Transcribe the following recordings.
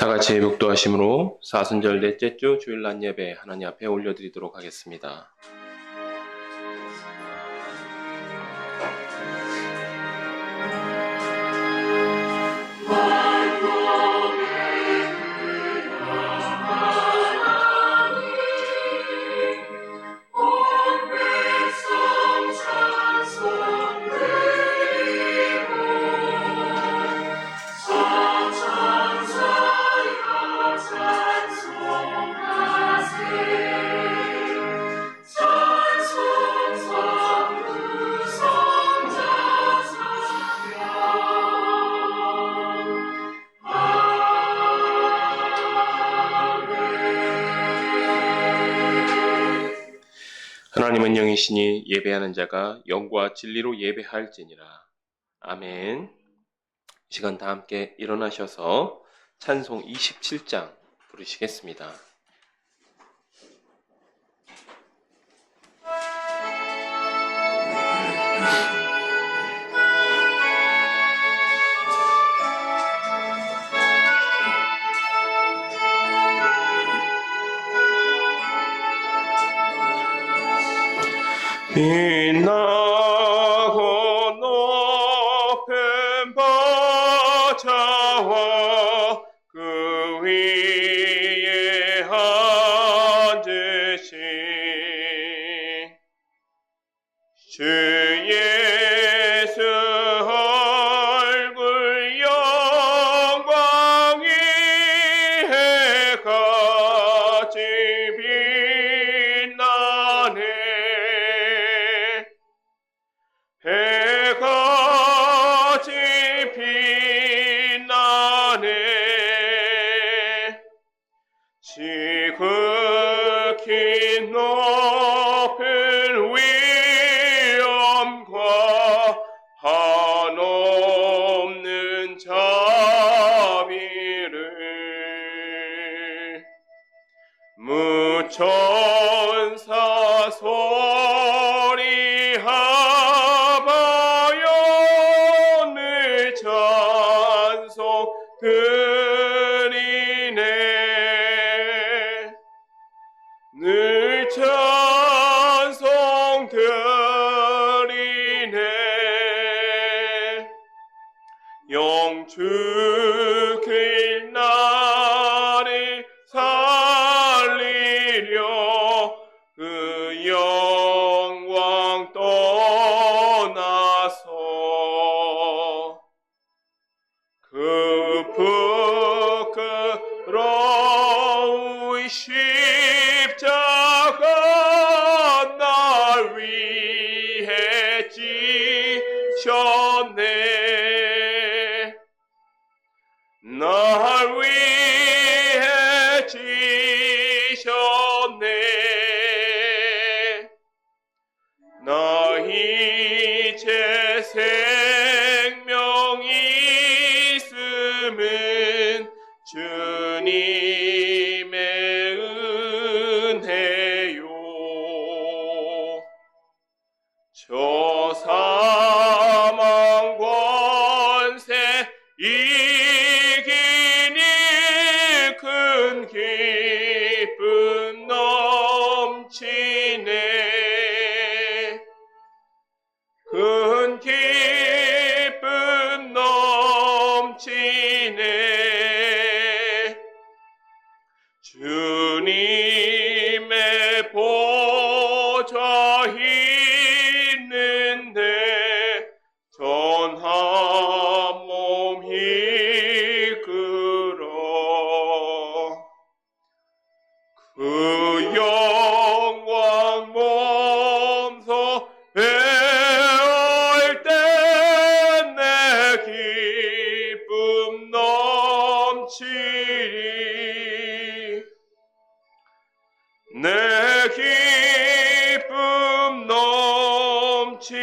다 같이 묵도하심으로 사순절 넷째 주 주일 낮 예배 하나님 앞에 올려드리도록 하겠습니다. 하나님은 영이시니 예배하는 자가 영과 진리로 예배할지니라. 아멘. 이 시간 다 함께 일어나셔서 찬송 27장 부르시겠습니다. 빛나고 높은 보좌와 그 위에 앉으신 주 예수 얼굴 영광 위에 같이 빛나네. 해같이 빛나네. 지극히 높은 위엄과 한없는 자비를 무천사 소리하여 늘 찬송 드리네. 늘 찬송 드리네. 영축일 나를 살리려 그 영광 떠나서 그 부끄러운 십자가 날 위해 지셨네. 날 위해 지셨네. 나 이제 생명이 있음은 주님의 은혜요. 저 사망 권세 이기니 큰 기쁨 넘치네. 큰 기쁨 넘치네. 주님의 보좌 있는데 전 한 몸 이끌어 그 영광 몸소 배울 때 내 기쁨 넘치리. 내 기쁨 넘치리.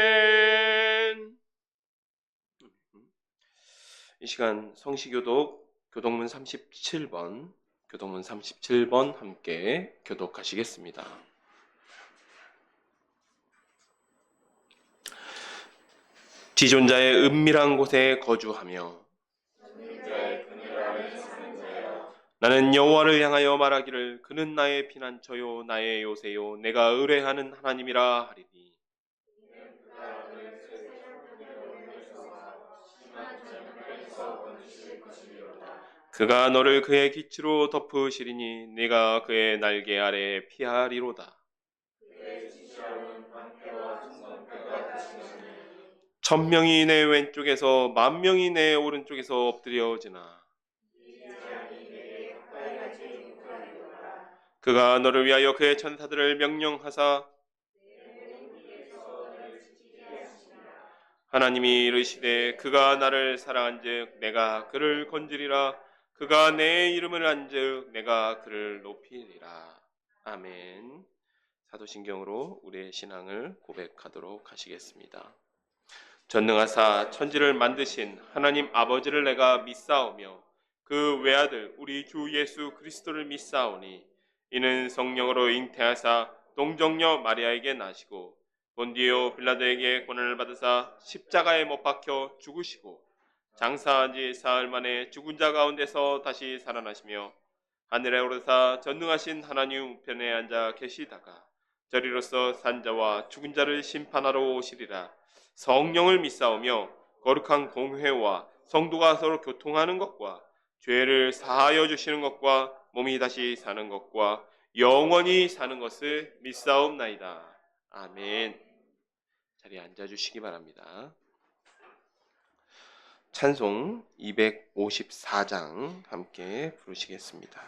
아멘. 이 시간 성시교독 교독문 37번 함께 교독하시겠습니다. 지존자의 은밀한 곳에 거주하며 나는 여호와를 향하여 말하기를 그는 나의 피난처요 나의 요새요 내가 의뢰하는 하나님이라 하리니 그가 너를 그의 깃으로 덮으시리니 네가 그의 날개 아래 피하리로다. 천명이 내 왼쪽에서 만명이 내 오른쪽에서 엎드려지나 그가 너를 위하여 그의 천사들을 명령하사 하나님이 이르시되 그가 나를 사랑한즉 내가 그를 건지리라 그가 내 이름을 안즉 내가 그를 높이리라. 아멘. 사도신경으로 우리의 신앙을 고백하도록 하시겠습니다. 전능하사 천지를 만드신 하나님 아버지를 내가 믿사오며 그 외아들 우리 주 예수 그리스도를 믿사오니 이는 성령으로 잉태하사 동정녀 마리아에게 나시고 본디오 빌라도에게 고난을 받으사 십자가에 못 박혀 죽으시고 장사한 지 사흘 만에 죽은 자 가운데서 다시 살아나시며 하늘에 오르사 전능하신 하나님 우편에 앉아 계시다가 저리로서 산자와 죽은 자를 심판하러 오시리라. 성령을 믿사오며 거룩한 공회와 성도가 서로 교통하는 것과 죄를 사하여 주시는 것과 몸이 다시 사는 것과 영원히 사는 것을 믿사옵나이다. 아멘. 자리에 앉아주시기 바랍니다. 찬송 254장 함께 부르시겠습니다.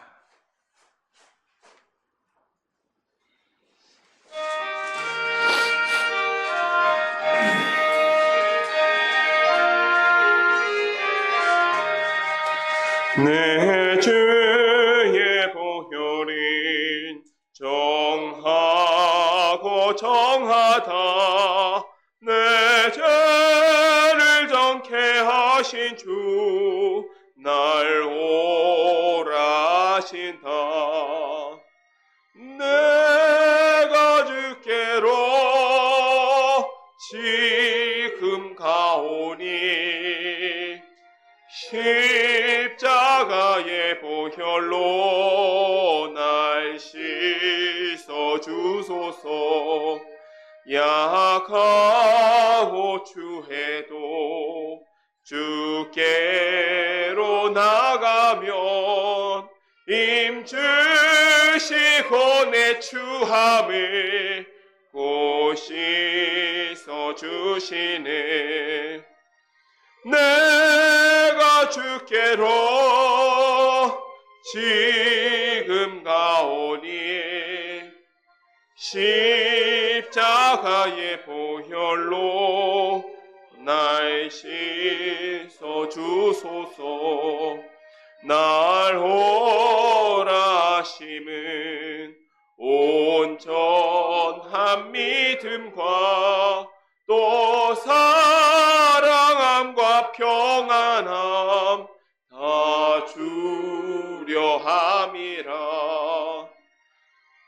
내 죄의 보혈인 정하고 정하다 내 죄를 정케 하신 주 날 오라신다. 내가 주께로 지금 가오니 십자가의 보혈로 날 씻어 주소서. 약하고 추해도 주께로 나가면 힘주시고 내 추함을 곧 씻어 주시네. 내가 주께로 지금 가오니 십자가의 보혈로 날 씻어 주소서. 날 오라심은 온전한 믿음과 또 사랑함과 평안함 다 주려 함이라.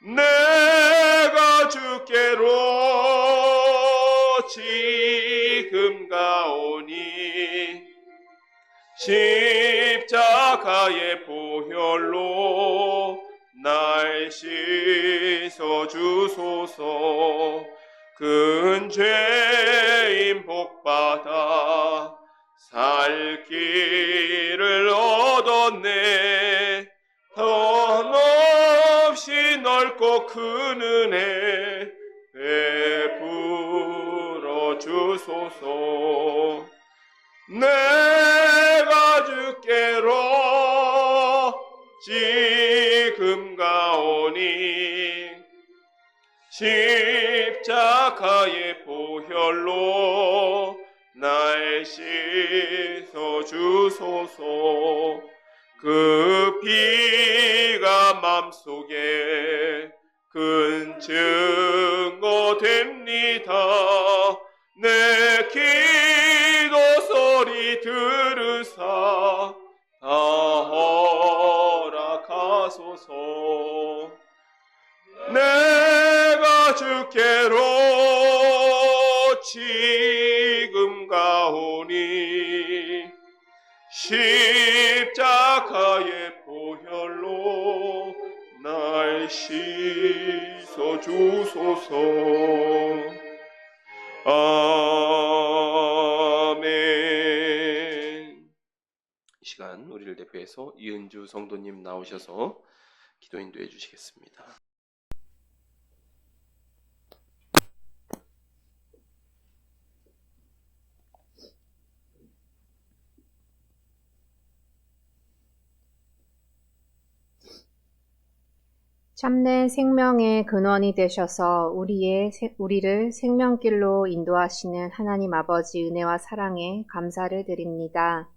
내가 주께로 지금 가오니 십자가의 보혈로 날 씻어 주소서. 큰 죄인 복받아 살 길을 얻었네. 덧없이 넓고 큰 은혜 베풀어 주소서. 내가 주께로 지금 가오니 십자가의 보혈로 날 씻어 주소서. 그 피가 맘속에 큰 증거 됩니다. 내 기도 소리 들으사 다 허락하소서. 내가 주께로 지금 가 십자가의 보혈로 날 씻어 주소서. 아멘. 이 시간 우리를 대표해서 이은주 성도님 나오셔서 기도 인도해 주시겠습니다. 참된 생명의 근원이 되셔서 우리를 생명길로 인도하시는 하나님 아버지 은혜와 사랑에 감사를 드립니다.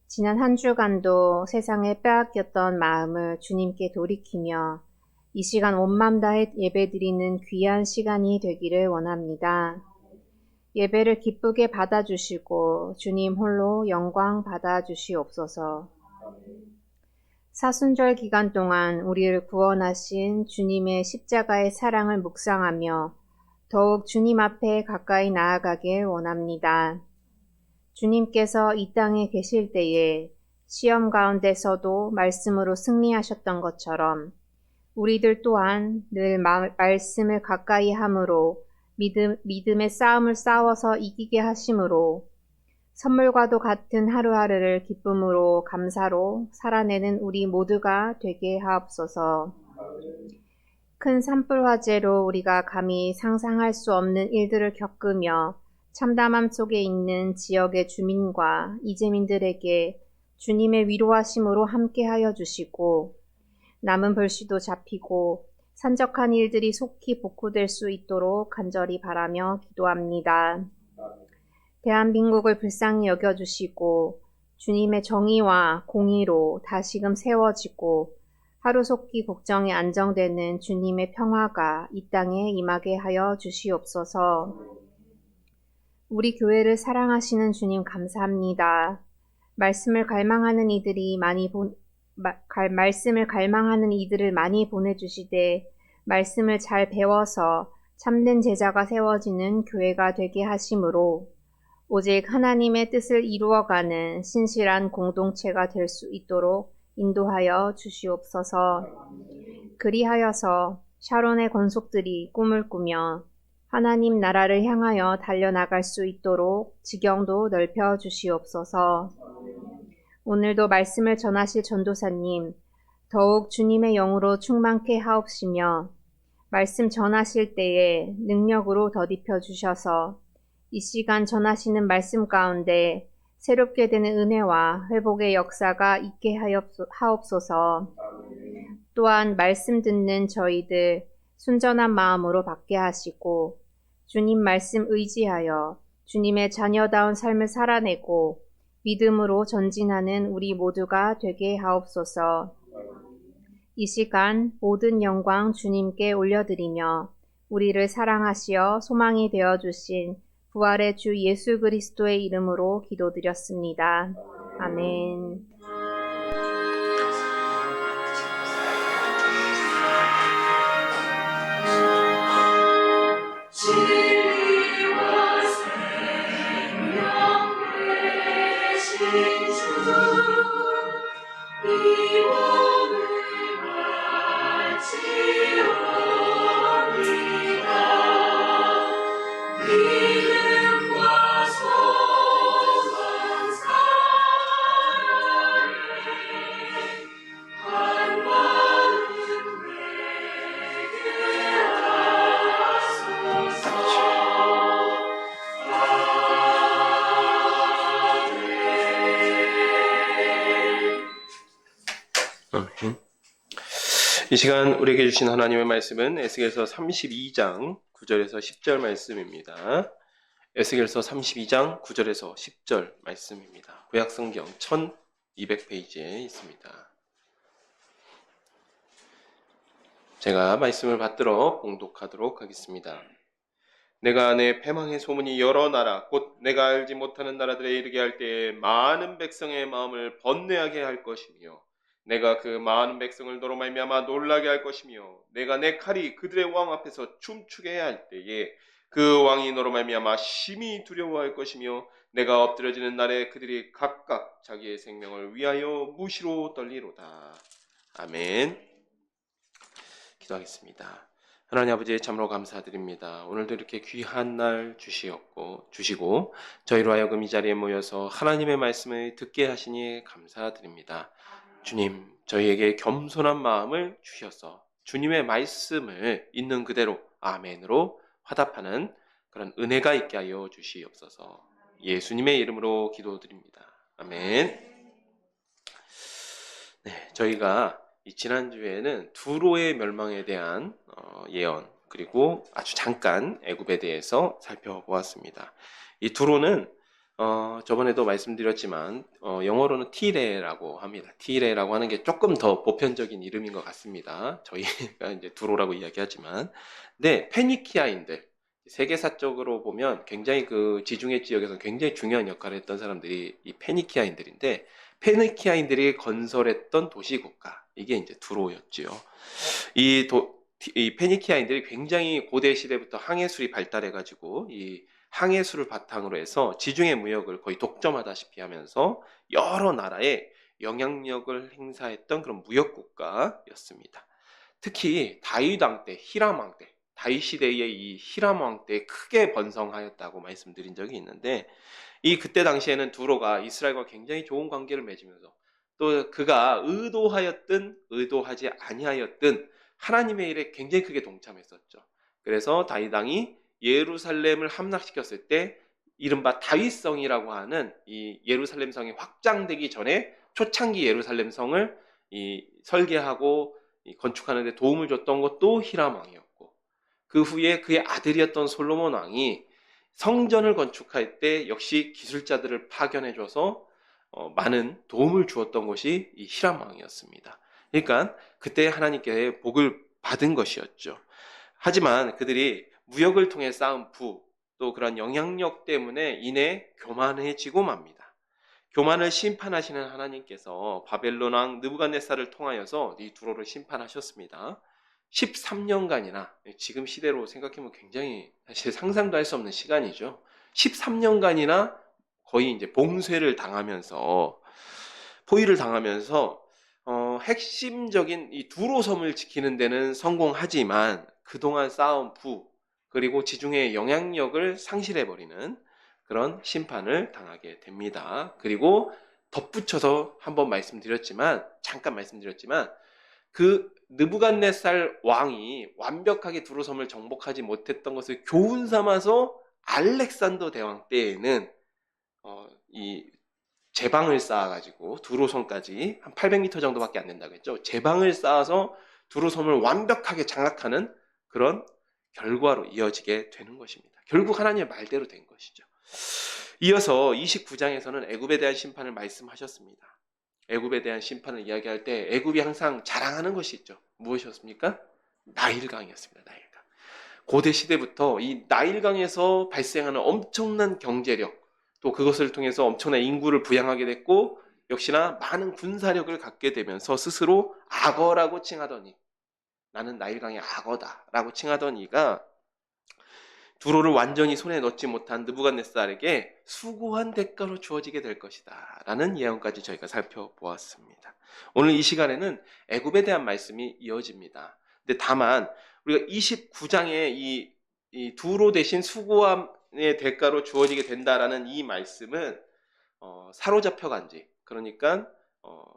지난 한 주간도 세상에 빼앗겼던 마음을 주님께 돌이키며 이 시간 온 맘 다해 예배드리는 귀한 시간이 되기를 원합니다. 예배를 기쁘게 받아주시고 주님 홀로 영광 받아주시옵소서. 사순절 기간 동안 우리를 구원하신 주님의 십자가의 사랑을 묵상하며 더욱 주님 앞에 가까이 나아가길 원합니다. 주님께서 이 땅에 계실 때에 시험 가운데서도 말씀으로 승리하셨던 것처럼 우리들 또한 늘 말씀을 가까이 함으로 믿음의 싸움을 싸워서 이기게 하심으로 선물과도 같은 하루하루를 기쁨으로 감사로 살아내는 우리 모두가 되게 하옵소서. 큰 산불 화재로 우리가 감히 상상할 수 없는 일들을 겪으며 참담함 속에 있는 지역의 주민과 이재민들에게 주님의 위로하심으로 함께하여 주시고 남은 불씨도 잡히고 산적한 일들이 속히 복구될 수 있도록 간절히 바라며 기도합니다. 대한민국을 불쌍히 여겨주시고 주님의 정의와 공의로 다시금 세워지고 하루속히 국정이 안정되는 주님의 평화가 이 땅에 임하게 하여 주시옵소서. 우리 교회를 사랑하시는 주님 감사합니다. 말씀을 갈망하는 이들을 많이 보내주시되 말씀을 잘 배워서 참된 제자가 세워지는 교회가 되게 하심으로 오직 하나님의 뜻을 이루어가는 신실한 공동체가 될 수 있도록 인도하여 주시옵소서. 그리하여서 샤론의 권속들이 꿈을 꾸며 하나님 나라를 향하여 달려나갈 수 있도록 지경도 넓혀 주시옵소서. 오늘도 말씀을 전하실 전도사님, 더욱 주님의 영으로 충만케 하옵시며 말씀 전하실 때에 능력으로 덧입혀 주셔서 이 시간 전하시는 말씀 가운데 새롭게 되는 은혜와 회복의 역사가 있게 하옵소서. 또한 말씀 듣는 저희들 순전한 마음으로 받게 하시고 주님 말씀 의지하여 주님의 자녀다운 삶을 살아내고 믿음으로 전진하는 우리 모두가 되게 하옵소서. 이 시간 모든 영광 주님께 올려드리며 우리를 사랑하시어 소망이 되어주신 부활의 주 예수 그리스도의 이름으로 기도드렸습니다. 아멘. 진리와 생명 되신 주 이원을 바치옵니다. 믿음과 소망 사랑에 한 마음 되게 하소서. 아멘. 이 시간 우리에게 주신 하나님의 말씀은 에스겔서 32장 9절에서 10절 말씀입니다. 에스겔서 32장 9절에서 10절 말씀입니다. 구약성경 1200페이지에 있습니다. 제가 말씀을 받들어 봉독하도록 하겠습니다. 내가 내 패망의 소문이 여러 나라 곧 내가 알지 못하는 나라들에 이르게 할 때에 많은 백성의 마음을 번뇌하게 할 것이며 내가 그 많은 백성을 너로 말미암아 놀라게 할 것이며 내가 내 칼이 그들의 왕 앞에서 춤추게 할 때에 그 왕이 너로 말미암아 심히 두려워할 것이며 내가 엎드려지는 날에 그들이 각각 자기의 생명을 위하여 무시로 떨리로다. 아멘. 기도하겠습니다. 하나님 아버지 참으로 감사드립니다. 오늘도 이렇게 귀한 날 주시고 저희로 하여금 이 자리에 모여서 하나님의 말씀을 듣게 하시니 감사드립니다. 주님, 저희에게 겸손한 마음을 주셔서 주님의 말씀을 있는 그대로 아멘으로 화답하는 그런 은혜가 있게 하여 주시옵소서. 예수님의 이름으로 기도드립니다. 아멘. 네, 저희가 이 지난주에는 두로의 멸망에 대한 예언, 그리고 아주 잠깐 애굽에 대해서 살펴보았습니다. 이 두로는 저번에도 말씀드렸지만 영어로는 티레라고 합니다. 티레라고 하는 게 조금 더 보편적인 이름인 것 같습니다. 저희가 이제 두로라고 이야기하지만, 네, 페니키아인들, 세계사적으로 보면 굉장히 그 지중해 지역에서 굉장히 중요한 역할을 했던 사람들이 이 페니키아인들인데, 페니키아인들이 건설했던 도시국가, 이게 이제 두로였지요. 이 페니키아인들이 굉장히 고대 시대부터 항해술이 발달해가지고 이 항해술을 바탕으로 해서 지중해 무역을 거의 독점하다시피 하면서 여러 나라에 영향력을 행사했던 그런 무역국가였습니다. 특히 다윗 왕 때, 히람 왕 때, 다윗 시대의 이 히람 왕 때 크게 번성하였다고 말씀드린 적이 있는데, 이 그때 당시에는 두로가 이스라엘과 굉장히 좋은 관계를 맺으면서 또 그가 의도하였든 의도하지 아니하였든 하나님의 일에 굉장히 크게 동참했었죠. 그래서 다윗 왕이 예루살렘을 함락시켰을 때 이른바 다윗성이라고 하는 이 예루살렘 성이 확장되기 전에 초창기 예루살렘 성을 설계하고 건축하는 데 도움을 줬던 것도 히람 왕이었고, 그 후에 그의 아들이었던 솔로몬 왕이 성전을 건축할 때 역시 기술자들을 파견해줘서 많은 도움을 주었던 것이 이 히람 왕이었습니다. 그러니까 그때 하나님께 복을 받은 것이었죠. 하지만 그들이 무역을 통해 쌓은 부, 또 그런 영향력 때문에 인해 교만해지고 맙니다. 교만을 심판하시는 하나님께서 바벨론 왕 느부갓네살을 통하여서 이 두로를 심판하셨습니다. 13년간이나, 지금 시대로 생각해보면 굉장히 사실 상상도 할 수 없는 시간이죠. 13년간이나 거의 이제 봉쇄를 당하면서, 포위를 당하면서 핵심적인 이 두로섬을 지키는 데는 성공하지만 그동안 쌓은 부, 그리고 지중해의 영향력을 상실해버리는 그런 심판을 당하게 됩니다. 그리고 덧붙여서 잠깐 말씀드렸지만 그 느부갓네살 왕이 완벽하게 두로섬을 정복하지 못했던 것을 교훈 삼아서 알렉산더 대왕 때에는 이 제방을 쌓아가지고 두로섬까지 한 800m 정도밖에 안 된다고 했죠. 제방을 쌓아서 두로섬을 완벽하게 장악하는 그런 결과로 이어지게 되는 것입니다. 결국 하나님의 말대로 된 것이죠. 이어서 29장에서는 애굽에 대한 심판을 말씀하셨습니다. 애굽에 대한 심판을 이야기할 때 애굽이 항상 자랑하는 것이 있죠. 무엇이었습니까? 나일강이었습니다. 나일강. 고대 시대부터 이 나일강에서 발생하는 엄청난 경제력, 또 그것을 통해서 엄청난 인구를 부양하게 됐고, 역시나 많은 군사력을 갖게 되면서 스스로 악어라고 칭하더니, 나는 나일강의 악어다라고 칭하던 이가 두로를 완전히 손에 넣지 못한 느부갓네살에게 수고한 대가로 주어지게 될 것이다 라는 예언까지 저희가 살펴보았습니다. 오늘 이 시간에는 애굽에 대한 말씀이 이어집니다. 근데 다만 우리가 29장에 이 두로 대신 수고함의 대가로 주어지게 된다라는 이 말씀은 사로잡혀간 지, 그러니까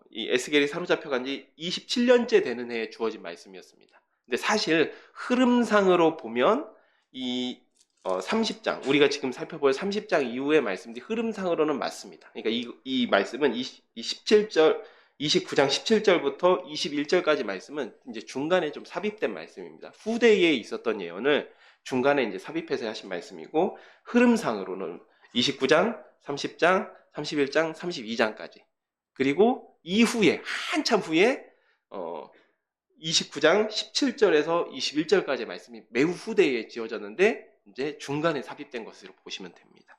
이 에스겔이 사로잡혀간 지 27년째 되는 해에 주어진 말씀이었습니다. 근데 사실 흐름상으로 보면 이 30장, 우리가 지금 살펴볼 30장 이후의 말씀들이 흐름상으로는 맞습니다. 그러니까 이 말씀은 29장 17절부터 21절까지 말씀은 이제 중간에 좀 삽입된 말씀입니다. 후대에 있었던 예언을 중간에 이제 삽입해서 하신 말씀이고, 흐름상으로는 29장, 30장, 31장, 32장까지, 그리고 이후에 한참 후에 29장 17절에서 21절까지 말씀이 매우 후대에 지어졌는데 이제 중간에 삽입된 것으로 보시면 됩니다.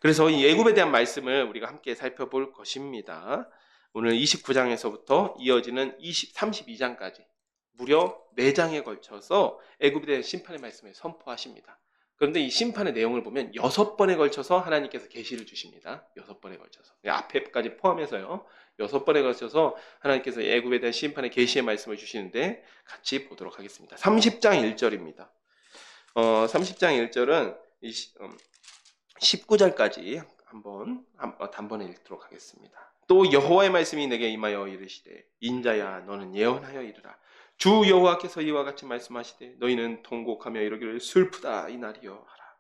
그래서 이 애굽에 대한 말씀을 우리가 함께 살펴볼 것입니다. 오늘 29장에서부터 이어지는 32장까지 무려 4장에 걸쳐서 애굽에 대한 심판의 말씀을 선포하십니다. 그런데 이 심판의 내용을 보면 6번에 걸쳐서 하나님께서 계시를 주십니다. 6번에 걸쳐서. 앞에까지 포함해서요. 6번에 걸쳐서 하나님께서 애굽에 대한 심판의 계시의 말씀을 주시는데 같이 보도록 하겠습니다. 30장 1절입니다. 30장 1절은 19절까지 단번에 읽도록 하겠습니다. 또 여호와의 말씀이 내게 임하여 이르시되 인자야 너는 예언하여 이르라. 주 여호와께서 이와 같이 말씀하시되 너희는 통곡하며 이르기를 슬프다 이 날이여 하라.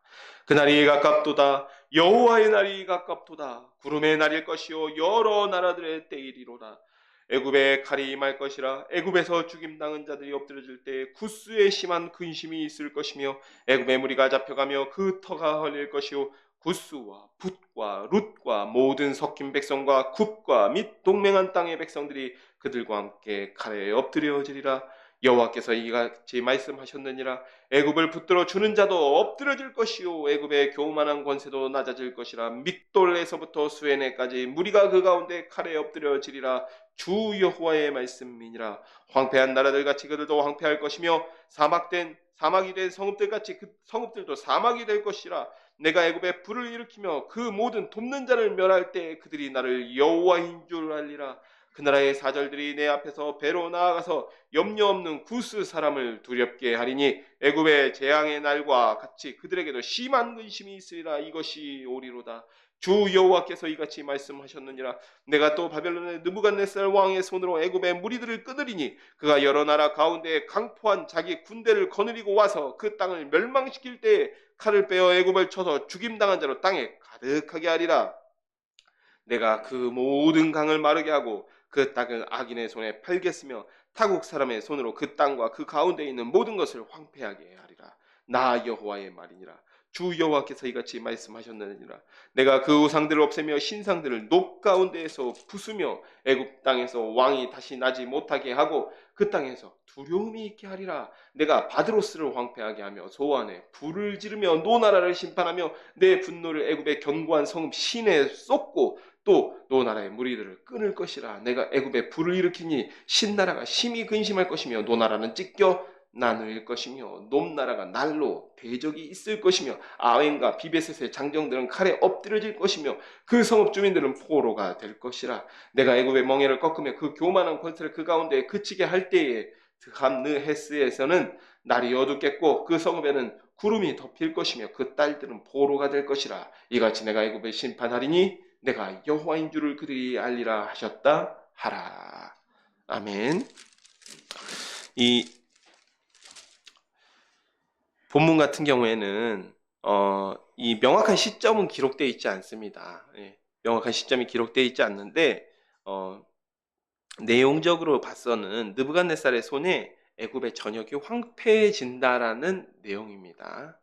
그날이 가깝도다. 여호와의 날이 가깝도다. 구름의 날일 것이요 여러 나라들의 때이리로다. 애굽에 칼이 임할 것이라. 애굽에서 죽임당한 자들이 엎드러질 때 구스에 심한 근심이 있을 것이며 애굽의 무리가 잡혀가며 그 터가 헐릴 것이요 구스와 붓과 룻과 모든 섞인 백성과 굽과 및 동맹한 땅의 백성들이 그들과 함께 칼에 엎드려지리라. 여호와께서 이같이 말씀하셨느니라. 애굽을 붙들어 주는 자도 엎드러질 것이요 애굽의 교만한 권세도 낮아질 것이라. 믹돌에서부터 수에네까지 무리가 그 가운데 칼에 엎드려지리라. 주 여호와의 말씀이니라. 황폐한 나라들 같이 그들도 황폐할 것이며 사막이 된 성읍들 같이 그 성읍들도 사막이 될 것이라. 내가 애굽에 불을 일으키며 그 모든 돕는 자를 멸할 때 그들이 나를 여호와인 줄 알리라. 그 나라의 사절들이 내 앞에서 배로 나아가서 염려 없는 구스 사람을 두렵게 하리니 애굽의 재앙의 날과 같이 그들에게도 심한 근심이 있으리라. 이것이 오리로다. 주 여호와께서 이같이 말씀하셨느니라. 내가 또 바벨론의 느부갓네살 왕의 손으로 애굽의 무리들을 끊으리니 그가 여러 나라 가운데 강포한 자기 군대를 거느리고 와서 그 땅을 멸망시킬 때에 칼을 빼어 애굽을 쳐서 죽임당한 자로 땅에 가득하게 하리라. 내가 그 모든 강을 마르게 하고 그 땅을 악인의 손에 팔겠으며 타국 사람의 손으로 그 땅과 그 가운데 있는 모든 것을 황폐하게 하리라. 나 여호와의 말이니라. 주 여호와께서 이같이 말씀하셨느니라. 내가 그 우상들을 없애며 신상들을 높 가운데에서 부수며 애굽 땅에서 왕이 다시 나지 못하게 하고 그 땅에서 두려움이 있게 하리라. 내가 바드로스를 황폐하게 하며 소안에 불을 지르며 노나라를 심판하며 내 분노를 애굽의 견고한 성읍 시내에 쏟고 또 노나라의 무리들을 끊을 것이라. 내가 애굽에 불을 일으키니 신나라가 심히 근심할 것이며 노나라는 찢겨 나눌 것이며 높나라가 날로 대적이 있을 것이며 아웬과 비베셋의 장정들은 칼에 엎드려질 것이며 그 성읍 주민들은 포로가 될 것이라. 내가 애굽의 멍에를 꺾으며 그 교만한 권세를 그 가운데 그치게 할 때에 드함느헤스에서는 날이 어둡겠고 그 성읍에는 구름이 덮일 것이며 그 딸들은 포로가 될 것이라. 이같이 내가 애굽을 심판하리니 내가 여호와인 줄을 그들이 알리라 하셨다 하라. 아멘. 이 본문 같은 경우에는 이 명확한 시점은 기록되어 있지 않습니다. 명확한 시점이 기록되어 있지 않는데 내용적으로 봐서는 느부갓네살의 손에 애굽의 전역이 황폐해진다라는 내용입니다.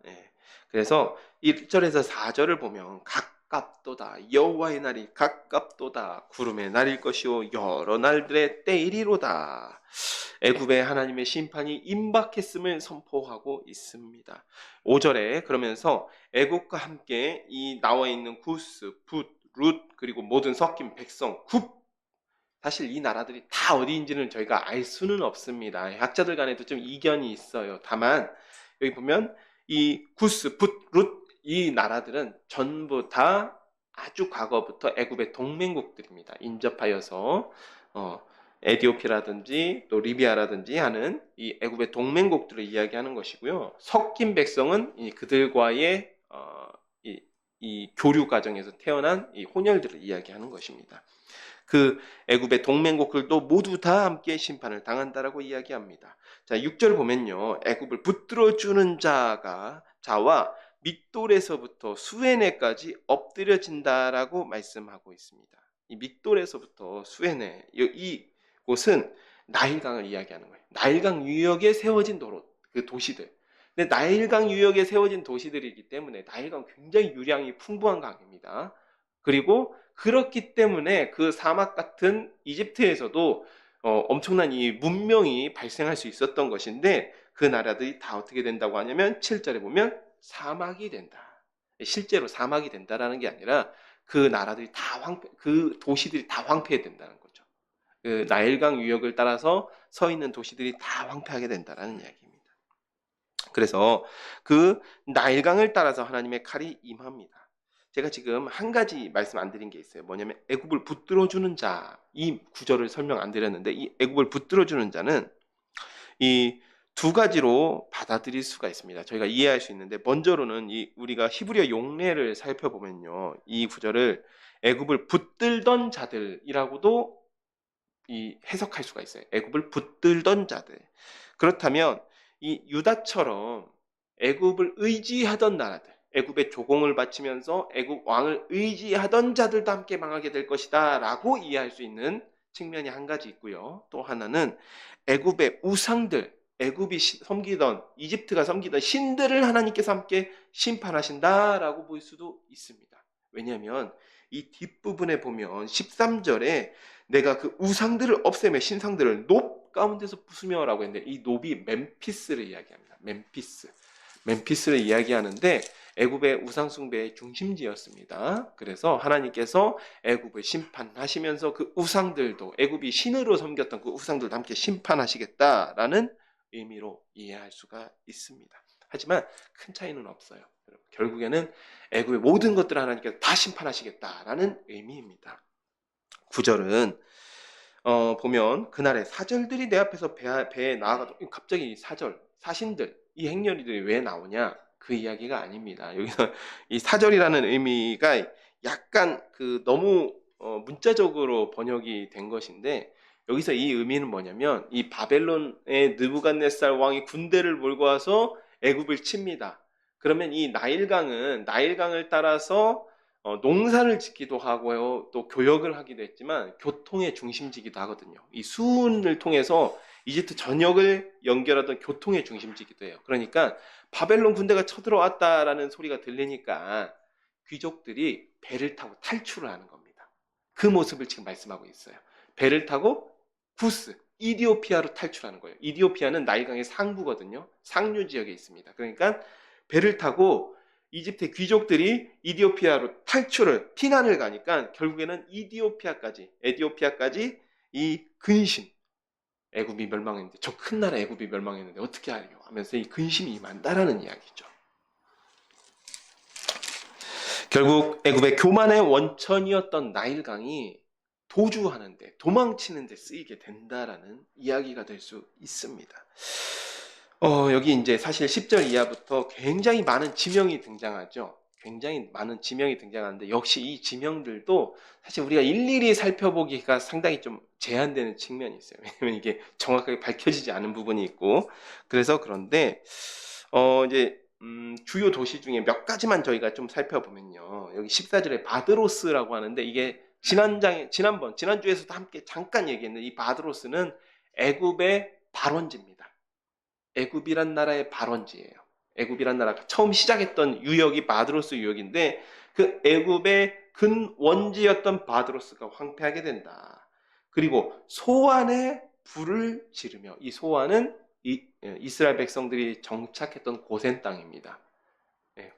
그래서 1절에서 4절을 보면 가깝도다. 여호와의 날이 가깝도다. 구름의 날일 것이요 여러 날들의 때이리로다. 애굽의 하나님의 심판이 임박했음을 선포하고 있습니다. 5절에 그러면서 애굽과 함께 이 나와 있는 구스, 붓, 룻 그리고 모든 섞인 백성, 굽 사실 이 나라들이 다 어디인지는 저희가 알 수는 없습니다. 학자들 간에도 좀 이견이 있어요. 다만 여기 보면 이 구스, 붓, 룻 이 나라들은 전부 다 아주 과거부터 애굽의 동맹국들입니다. 인접하여서 에디오피라든지 또 리비아라든지 하는 이 애굽의 동맹국들을 이야기하는 것이고요. 섞인 백성은 그들과의 이 교류 과정에서 태어난 이 혼혈들을 이야기하는 것입니다. 그 애굽의 동맹국들도 모두 다 함께 심판을 당한다라고 이야기합니다. 자, 6절 보면요. 애굽을 붙들어 주는 자와 믹돌에서부터 수에네까지 엎드려진다라고 말씀하고 있습니다. 이 믹돌에서부터 수에네 이곳은 나일강을 이야기하는 거예요. 나일강 유역에 세워진 그 도시들. 근데 나일강 유역에 세워진 도시들이기 때문에 나일강 굉장히 유량이 풍부한 강입니다. 그리고 그렇기 때문에 그 사막 같은 이집트에서도 엄청난 이 문명이 발생할 수 있었던 것인데 그 나라들이 다 어떻게 된다고 하냐면 7절에 보면 사막이 된다. 실제로 사막이 된다라는 게 아니라 그 나라들이 그 도시들이 다 황폐해된다는 거죠. 그 나일강 유역을 따라서 서 있는 도시들이 다 황폐하게 된다라는 이야기입니다. 그래서 그 나일강을 따라서 하나님의 칼이 임합니다. 제가 지금 한 가지 말씀 안 드린 게 있어요. 뭐냐면 애굽을 붙들어 주는 자, 이 구절을 설명 안 드렸는데 이 애굽을 붙들어 주는 자는 이 두 가지로 받아들일 수가 있습니다. 저희가 이해할 수 있는데 먼저로는 우리가 히브리어 용례를 살펴보면요. 이 구절을 애굽을 붙들던 자들이라고도 해석할 수가 있어요. 애굽을 붙들던 자들. 그렇다면 이 유다처럼 애굽을 의지하던 나라들, 애굽의 조공을 바치면서 애굽 왕을 의지하던 자들도 함께 망하게 될 것이다 라고 이해할 수 있는 측면이 한 가지 있고요. 또 하나는 애굽의 우상들, 애굽이 섬기던, 이집트가 섬기던 신들을 하나님께서 함께 심판하신다라고 볼 수도 있습니다. 왜냐하면 이 뒷부분에 보면 13절에 내가 그 우상들을 없애며 신상들을 높 가운데서 부수며 라고 했는데 이 높이 멤피스를 이야기합니다. 멤피스를 이야기하는데 애굽의 우상 숭배의 중심지였습니다. 그래서 하나님께서 애굽을 심판하시면서 그 우상들도 애굽이 신으로 섬겼던 그 우상들도 함께 심판하시겠다라는 의미로 이해할 수가 있습니다. 하지만 큰 차이는 없어요. 결국에는 애굽의 모든 것들을 하나님께서 다 심판하시겠다라는 의미입니다. 9절은 보면 그날에 사절들이 내 앞에서 배에 나아가도 갑자기 사신들 이 행렬이들이 왜 나오냐 그 이야기가 아닙니다. 여기서 이 사절이라는 의미가 약간 너무 문자적으로 번역이 된 것인데 여기서 이 의미는 뭐냐면 이 바벨론의 느부갓네살 왕이 군대를 몰고 와서 애굽을 칩니다. 그러면 이 나일강을 따라서 농사를 짓기도 하고요. 또 교역을 하기도 했지만 교통의 중심지기도 하거든요. 이 수운을 통해서 이집트 전역을 연결하던 교통의 중심지기도 해요. 그러니까 바벨론 군대가 쳐들어왔다라는 소리가 들리니까 귀족들이 배를 타고 탈출을 하는 겁니다. 그 모습을 지금 말씀하고 있어요. 배를 타고 구스, 이디오피아로 탈출하는 거예요. 이디오피아는 나일강의 상부거든요. 상류 지역에 있습니다. 그러니까 배를 타고 이집트 귀족들이 이디오피아로 피난을 가니까 결국에는 에디오피아까지 이 근심, 애굽이 멸망했는데 저 큰 나라 애굽이 멸망했는데 어떻게 하려고 하면서 이 근심이 임한다라는 이야기죠. 결국 애굽의 교만의 원천이었던 나일강이 도주하는데 도망치는데 쓰이게 된다라는 이야기가 될 수 있습니다. 여기 이제 사실 10절 이하부터 굉장히 많은 지명이 등장하죠. 굉장히 많은 지명이 등장하는데 역시 이 지명들도 사실 우리가 일일이 살펴보기가 상당히 좀 제한되는 측면이 있어요. 왜냐면 이게 정확하게 밝혀지지 않은 부분이 있고 그래서 그런데 이제 주요 도시 중에 몇 가지만 저희가 좀 살펴보면요. 여기 14절에 바드로스라고 하는데 이게 지난주에서도 함께 잠깐 얘기했는데 이 바드로스는 애굽의 발원지입니다. 애굽이란 나라의 발원지예요. 애굽이란 나라가 처음 시작했던 유역이 바드로스 유역인데 그 애굽의 근원지였던 바드로스가 황폐하게 된다. 그리고 소안에 불을 지르며 이 소안은 이스라엘 백성들이 정착했던 고센 땅입니다.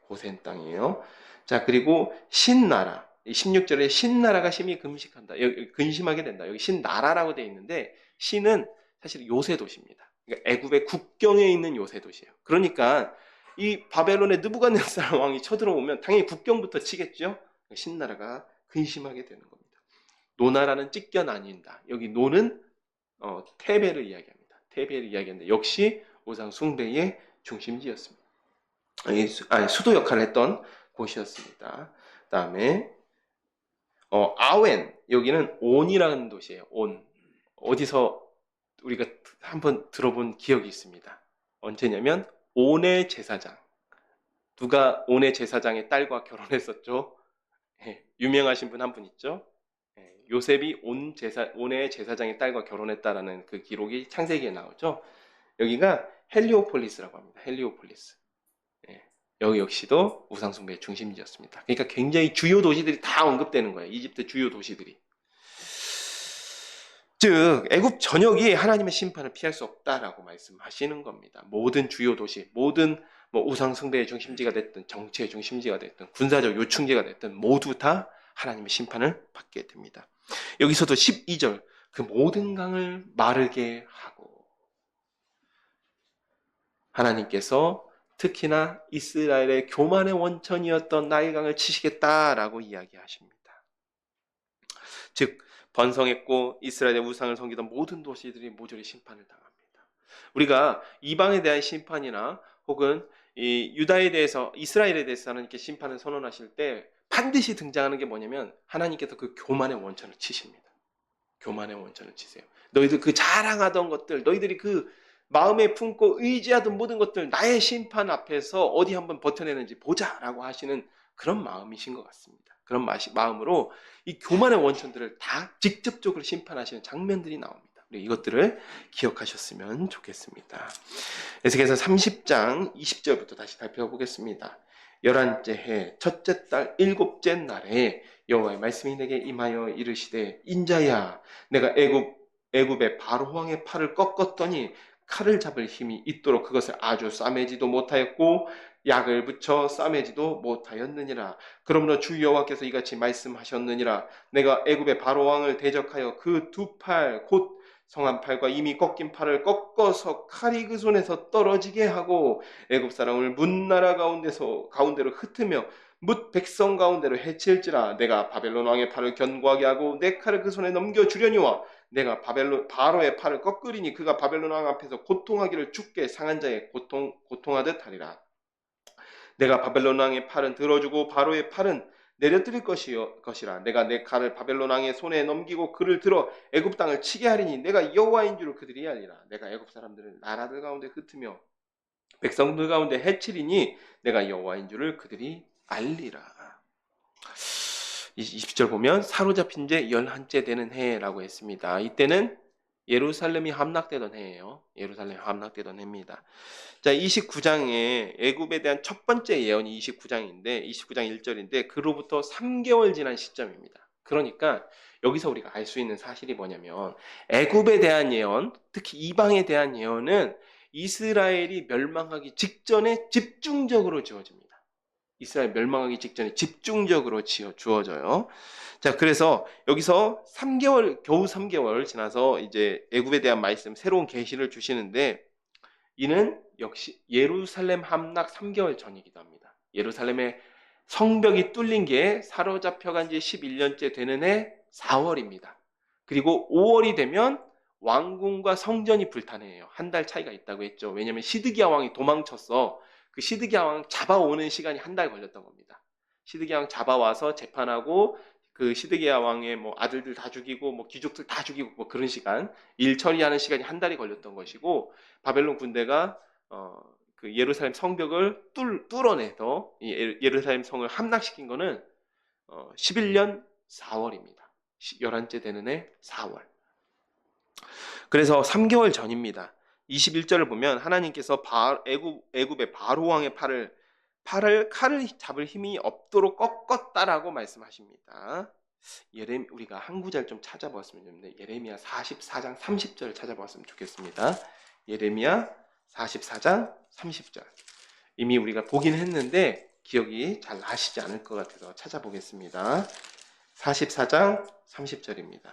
고센 땅이에요. 자, 그리고 신나라. 16절에 신나라가 심히 근심하게 된다. 여기 신나라라고 되어 있는데 신은 사실 요새 도시입니다. 그러니까 애굽의 국경에 있는 요새 도시예요. 그러니까 이 바벨론의 느부갓네살 왕이 쳐들어오면 당연히 국경부터 치겠죠. 신나라가 근심하게 되는 겁니다. 노나라는 찢겨 나뉜다. 여기 노는 테베를 이야기합니다. 테베를 이야기하는데 역시 우상 숭배의 중심지였습니다. 수도 역할을 했던 곳이었습니다. 그다음에 아웬 여기는 온이라는 도시예요. 온 어디서 우리가 한번 들어본 기억이 있습니다. 언제냐면 온의 제사장. 누가 온의 제사장의 딸과 결혼했었죠? 유명하신 분 한 분 있죠? 요셉이 온의 제사장의 딸과 결혼했다라는 그 기록이 창세기에 나오죠? 여기가 헬리오폴리스라고 합니다. 헬리오폴리스. 여기 역시도 우상숭배의 중심지였습니다. 그러니까 굉장히 주요 도시들이 다 언급되는 거예요. 이집트 주요 도시들이. 즉 애굽 전역이 하나님의 심판을 피할 수 없다라고 말씀하시는 겁니다. 모든 주요 도시, 모든 우상 숭배의 중심지가 됐든 정치의 중심지가 됐든 군사적 요충지가 됐든 모두 다 하나님의 심판을 받게 됩니다. 여기서도 12절 그 모든 강을 마르게 하고 하나님께서 특히나 이스라엘의 교만의 원천이었던 나일강을 치시겠다라고 이야기하십니다. 즉 번성했고 이스라엘의 우상을 섬기던 모든 도시들이 모조리 심판을 당합니다. 우리가 이방에 대한 심판이나 혹은 이 유다에 대해서 이스라엘에 대해서 하나님께 심판을 선언하실 때 반드시 등장하는 게 뭐냐면 하나님께서 그 교만의 원천을 치십니다. 교만의 원천을 치세요. 너희들 그 자랑하던 것들, 너희들이 그 마음에 품고 의지하던 모든 것들 나의 심판 앞에서 어디 한번 버텨내는지 보자라고 하시는 그런 마음이신 것 같습니다. 그런 마음으로 이 교만의 원천들을 다 직접적으로 심판하시는 장면들이 나옵니다. 우리 이것들을 기억하셨으면 좋겠습니다. 에스겔서 30장 20절부터 다시 살펴보겠습니다. 11째 해 첫째 달 7째 날에 여호와의 말씀이 내게 임하여 이르시되 인자야 내가 애굽의 바로 왕의 팔을 꺾었더니 칼을 잡을 힘이 있도록 그것을 아주 싸매지도 못하였고 약을 붙여 싸매지도 못하였느니라. 그러므로 주 여호와께서 이같이 말씀하셨느니라. 내가 애굽의 바로 왕을 대적하여 그 두 팔 곧 성한 팔과 이미 꺾인 팔을 꺾어서 칼이 그 손에서 떨어지게 하고 애굽 사람을 문나라 가운데로 흩으며 뭇 백성 가운데로 해칠지라. 내가 바벨론 왕의 팔을 견고하게 하고 내 칼을 그 손에 넘겨주려니와 내가 바로의 팔을 꺾으리니 그가 바벨론 왕 앞에서 고통하기를 죽게 상한 자의 고통하듯 하리라. 내가 바벨론 왕의 팔은 들어주고 바로의 팔은 내려뜨릴 것이라. 내가 내 칼을 바벨론 왕의 손에 넘기고 그를 들어 애굽 땅을 치게 하리니 내가 여호와인 줄을 그들이 알리라. 내가 애굽 사람들을 나라들 가운데 흩으며 백성들 가운데 해치리니 내가 여호와인 줄을 그들이 알리라. 20절 보면 사로잡힌 지 11째 되는 해라고 했습니다. 이때는 예루살렘이 함락되던 해예요. 예루살렘이 함락되던 해입니다. 자, 29장에 애굽에 대한 첫 번째 예언이 29장인데 29장 1절인데 그로부터 3개월 지난 시점입니다. 그러니까 여기서 우리가 알 수 있는 사실이 뭐냐면 애굽에 대한 예언, 특히 이방에 대한 예언은 이스라엘이 멸망하기 직전에 집중적으로 지어집니다. 이스라엘 멸망하기 직전에 집중적으로 주어져요. 자, 그래서 여기서 3개월, 겨우 3개월 지나서 이제 애굽에 대한 말씀, 새로운 계시를 주시는데 이는 역시 예루살렘 함락 3개월 전이기도 합니다. 예루살렘의 성벽이 뚫린 게 사로잡혀간 지 11년째 되는 해 4월입니다. 그리고 5월이 되면 왕궁과 성전이 불타는 해예요. 한 달 차이가 있다고 했죠. 왜냐하면 시드기야 왕이 도망쳤어. 그 시드기야 왕 잡아오는 시간이 한 달 걸렸던 겁니다. 시드기야 왕 잡아와서 재판하고 그 시드기야 왕의 뭐 아들들 다 죽이고 뭐 귀족들 다 죽이고 뭐 그런 시간, 일 처리하는 시간이 한 달이 걸렸던 것이고 바벨론 군대가 그 예루살렘 성벽을 뚫어내서 예루살렘 성을 함락시킨 거는 11년 4월입니다. 11째 되는 해 4월. 그래서 3개월 전입니다. 21절을 보면 하나님께서 애굽의 바로 왕의 칼을 잡을 힘이 없도록 꺾었다라고 말씀하십니다. 우리가 한 구절 좀 찾아보았으면 좋겠는데 예레미야 44장 30절을 찾아보았으면 좋겠습니다. 예레미야 44장 30절. 이미 우리가 보긴 했는데 기억이 잘 나시지 않을 것 같아서 찾아보겠습니다. 44장 30절입니다.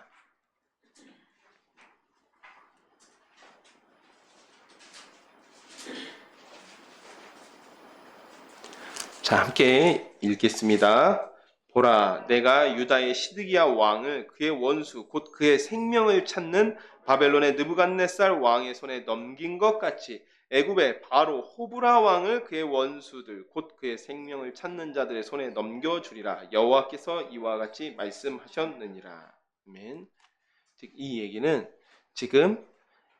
자, 함께 읽겠습니다. 보라, 내가 유다의 시드기야 왕을 그의 원수 곧 그의 생명을 찾는 바벨론의 느부갓네살 왕의 손에 넘긴 것 같이 애굽의 바로 호브라 왕을 그의 원수들 곧 그의 생명을 찾는 자들의 손에 넘겨주리라. 여호와께서 이와 같이 말씀하셨느니라. 아멘. 즉 이 얘기는 지금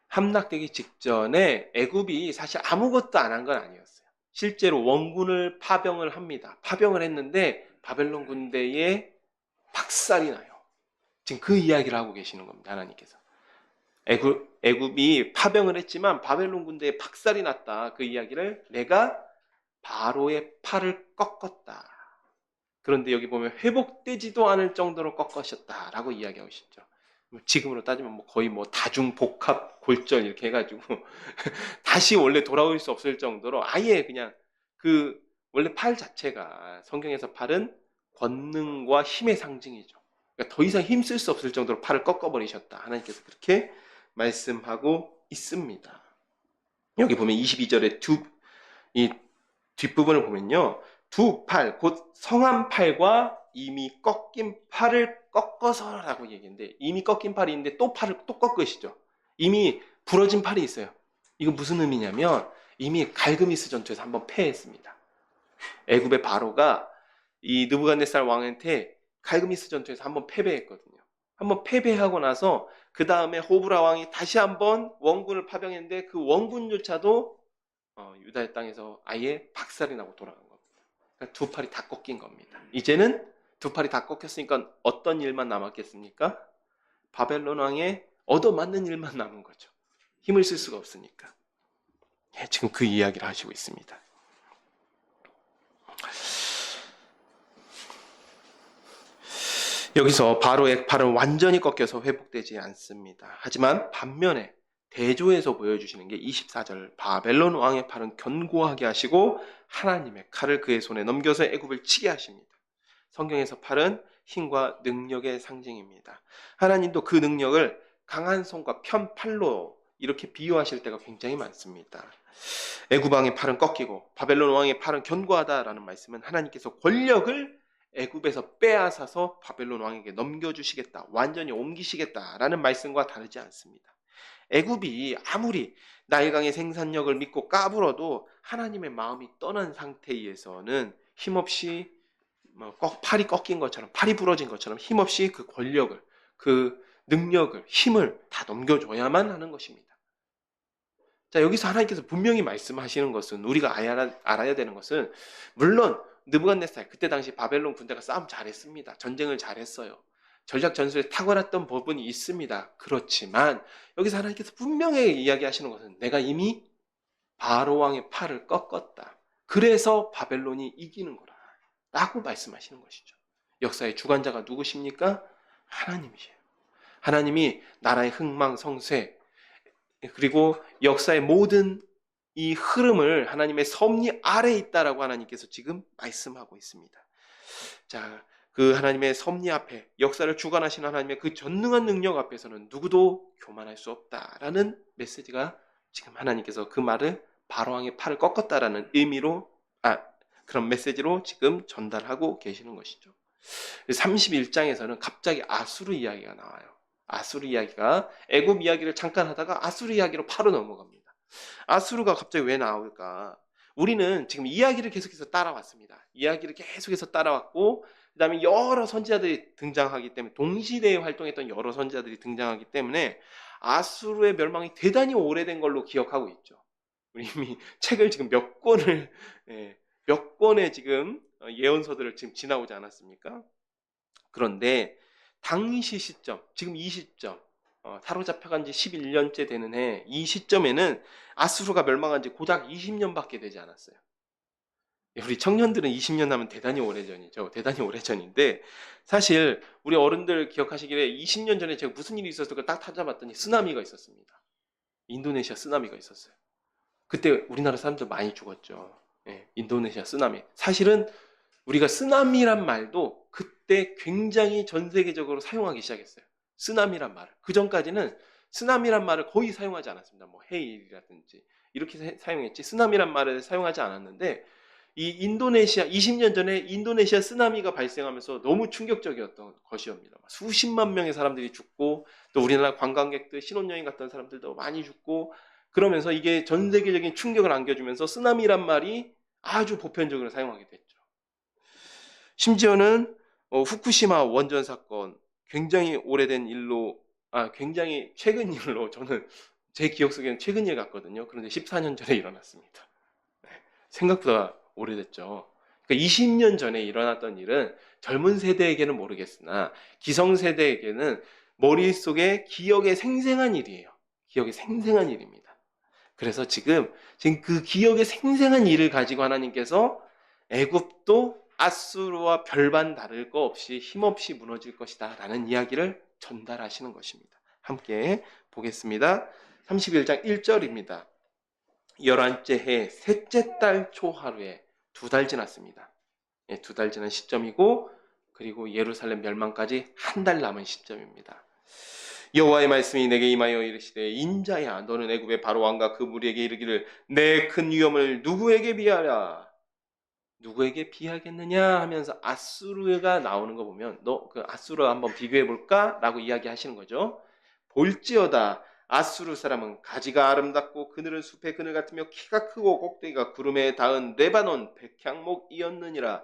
함락되기 직전에 애굽이 사실 아무것도 안 한 건 아니었어요. 실제로 원군을 파병을 합니다. 파병을 했는데 바벨론 군대에 박살이 나요. 지금 그 이야기를 하고 계시는 겁니다. 하나님께서. 애굽이 파병을 했지만 바벨론 군대에 박살이 났다. 그 이야기를 내가 바로의 팔을 꺾었다. 그런데 여기 보면 회복되지도 않을 정도로 꺾으셨다라고 이야기하고 있죠. 지금으로 따지면 뭐 거의 뭐 다중복합 골절 이렇게 해가지고 다시 원래 돌아올 수 없을 정도로 아예 그냥 그 원래 팔 자체가 성경에서 팔은 권능과 힘의 상징이죠. 그러니까 더 이상 힘쓸 수 없을 정도로 팔을 꺾어버리셨다. 하나님께서 그렇게 말씀하고 있습니다. 여기 보면 22절에 이 뒷부분을 보면요. 두 팔, 곧 성한 팔과 이미 꺾인 팔을 꺾어서라고 얘기했는데, 이미 꺾인 팔이 있는데 또 팔을 또 꺾으시죠. 이미 부러진 팔이 있어요. 이거 무슨 의미냐면 이미 갈그미스 전투에서 한번 패했습니다. 애굽의 바로가 이 느부갓네살 왕한테 갈그미스 전투에서 한번 패배했거든요. 한번 패배하고 나서 그 다음에 호브라 왕이 다시 한번 원군을 파병했는데 그 원군조차도 유다의 땅에서 아예 박살이 나고 돌아간 겁니다. 그러니까 두 팔이 다 꺾인 겁니다. 이제는 두 팔이 다 꺾였으니까 어떤 일만 남았겠습니까? 바벨론 왕에 얻어맞는 일만 남은 거죠. 힘을 쓸 수가 없으니까. 지금 그 이야기를 하시고 있습니다. 여기서 바로의 팔은 완전히 꺾여서 회복되지 않습니다. 하지만 반면에 대조에서 보여주시는 게 24절, 바벨론 왕의 팔은 견고하게 하시고 하나님의 칼을 그의 손에 넘겨서 애굽을 치게 하십니다. 성경에서 팔은 힘과 능력의 상징입니다. 하나님도 그 능력을 강한 손과 편 팔로 이렇게 비유하실 때가 굉장히 많습니다. 애굽 왕의 팔은 꺾이고 바벨론 왕의 팔은 견고하다라는 말씀은 하나님께서 권력을 애굽에서 빼앗아서 바벨론 왕에게 넘겨주시겠다, 완전히 옮기시겠다라는 말씀과 다르지 않습니다. 애굽이 아무리 나일강의 생산력을 믿고 까불어도 하나님의 마음이 떠난 상태에서는 힘없이 팔이 꺾인 것처럼, 팔이 부러진 것처럼 힘없이 그 권력을, 그 능력을, 힘을 다 넘겨줘야만 하는 것입니다. 자, 여기서 하나님께서 분명히 말씀하시는 것은, 우리가 알아야 되는 것은, 물론 느부갓네살, 그때 당시 바벨론 군대가 싸움 잘했습니다. 전쟁을 잘했어요. 전략 전술에 탁월했던 부분이 있습니다. 그렇지만 여기서 하나님께서 분명히 이야기하시는 것은, 내가 이미 바로 왕의 팔을 꺾었다. 그래서 바벨론이 이기는 거라 라고 말씀하시는 것이죠. 역사의 주관자가 누구십니까? 하나님이세요. 하나님이 나라의 흥망성쇠, 그리고 역사의 모든 이 흐름을 하나님의 섭리 아래에 있다라고 하나님께서 지금 말씀하고 있습니다. 자, 그 하나님의 섭리 앞에, 역사를 주관하시는 하나님의 그 전능한 능력 앞에서는 누구도 교만할 수 없다라는 메시지가 지금 하나님께서 그 말을 바로왕의 팔을 꺾었다라는 의미로, 그런 메시지로 지금 전달하고 계시는 것이죠. 31장에서는 갑자기 아수르 이야기가 나와요. 아수르 이야기가, 애굽 이야기를 잠깐 하다가 아수르 이야기로 바로 넘어갑니다. 아수르가 갑자기 왜 나올까? 우리는 지금 이야기를 계속해서 따라왔습니다. 이야기를 계속해서 따라왔고, 그 다음에 여러 선지자들이 등장하기 때문에, 동시대에 활동했던 여러 선지자들이 등장하기 때문에 아수르의 멸망이 대단히 오래된 걸로 기억하고 있죠. 우리 이미 책을 지금 몇 권의 지금 예언서들을 지금 지나오지 않았습니까? 그런데 당시 시점, 지금 이 시점, 사로잡혀간 지 11년째 되는 해, 이 시점에는 아수르가 멸망한 지 고작 20년밖에 되지 않았어요. 우리 청년들은 20년 하면 대단히 오래전이죠. 대단히 오래전인데, 사실 우리 어른들 기억하시기에 20년 전에 제가 무슨 일이 있었을까 딱 찾아봤더니 쓰나미가 있었습니다. 인도네시아 쓰나미가 있었어요. 그때 우리나라 사람들 많이 죽었죠. 인도네시아 쓰나미. 사실은 우리가 쓰나미란 말도 그때 굉장히 전 세계적으로 사용하기 시작했어요. 쓰나미란 말을. 그 전까지는 쓰나미란 말을 거의 사용하지 않았습니다. 뭐 헤일이라든지 이렇게 사용했지, 쓰나미란 말을 사용하지 않았는데, 이 인도네시아, 20년 전에 인도네시아 쓰나미가 발생하면서 너무 충격적이었던 것이옵니다. 수십만 명의 사람들이 죽고, 또 우리나라 관광객들, 신혼여행 갔던 사람들도 많이 죽고, 그러면서 이게 전 세계적인 충격을 안겨주면서 쓰나미란 말이 아주 보편적으로 사용하게 됐죠. 심지어는 후쿠시마 원전 사건, 굉장히 오래된 일로, 굉장히 최근 일로, 저는 제 기억 속에는 최근 일 같거든요. 그런데 14년 전에 일어났습니다. 생각보다 오래됐죠. 그러니까 20년 전에 일어났던 일은 젊은 세대에게는 모르겠으나 기성세대에게는 머릿속에 기억에 생생한 일이에요. 기억에 생생한 일입니다. 그래서 지금 그 기억에 생생한 일을 가지고 하나님께서 애굽도 아수르와 별반 다를 거 없이 힘없이 무너질 것이다 라는 이야기를 전달하시는 것입니다. 함께 보겠습니다. 31장 1절입니다. 11째 해 셋째 달 초하루에 2달 지났습니다. 2달 지난 시점이고, 그리고 예루살렘 멸망까지 한 달 남은 시점입니다. 여호와의 말씀이 내게 임하여 이르시되, 인자야, 너는 애굽의 바로 왕과 그 무리에게 이르기를, 내 큰 위엄을 누구에게 비하랴? 누구에게 비하겠느냐 하면서 아수르가 나오는 거 보면 너 그 아수르 한번 비교해 볼까? 라고 이야기하시는 거죠. 볼지어다 아수르 사람은 가지가 아름답고 그늘은 숲의 그늘 같으며 키가 크고 꼭대기가 구름에 닿은 레바논 백향목이었느니라.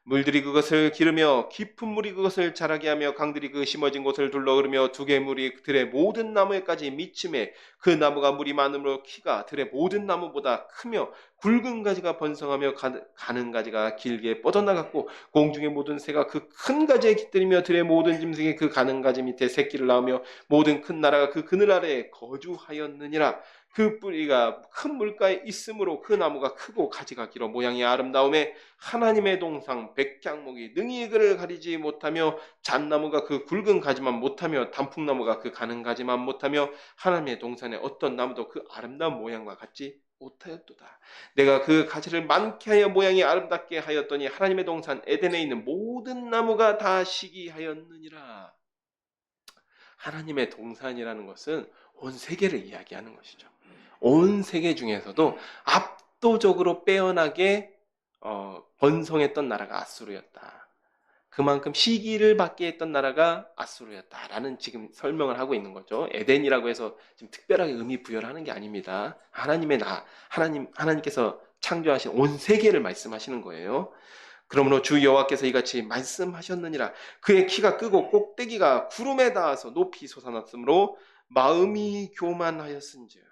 물들이 그것을 기르며 깊은 물이 그것을 자라게 하며 강들이 그 심어진 곳을 둘러 흐르며 두 개의 물이 들의 모든 나무에까지 미침해 그 나무가 물이 많으므로 키가 들의 모든 나무보다 크며 굵은 가지가 번성하며 가는 가지가 길게 뻗어나갔고 공중의 모든 새가 그 큰 가지에 깃들이며 들의 모든 짐승이 그 가는 가지 밑에 새끼를 낳으며 모든 큰 나라가 그 그늘 아래에 거주하였느니라. 그 뿌리가 큰 물가에 있으므로 그 나무가 크고 가지가 길어 모양이 아름다움에 하나님의 동상 백향목이 능히 그를 가리지 못하며 잣나무가 그 굵은 가지만 못하며 단풍나무가 그 가는 가지만 못하며 하나님의 동산의 어떤 나무도 그 아름다운 모양과 같지 못하였도다. 내가 그 가지를 많게 하여 모양이 아름답게 하였더니 하나님의 동산 에덴에 있는 모든 나무가 다 시기하였느니라. 하나님의 동산이라는 것은 온 세계를 이야기하는 것이죠. 온 세계 중에서도 압도적으로 빼어나게 번성했던 나라가 아수르였다. 그만큼 시기를 받게 했던 나라가 아수르였다라는 지금 설명을 하고 있는 거죠. 에덴이라고 해서 지금 특별하게 의미 부여를 하는 게 아닙니다. 하나님께서 창조하신 온 세계를 말씀하시는 거예요. 그러므로 주 여호와께서 이같이 말씀하셨느니라. 그의 키가 크고 꼭대기가 구름에 닿아서 높이 솟아났으므로 마음이 교만하였은즉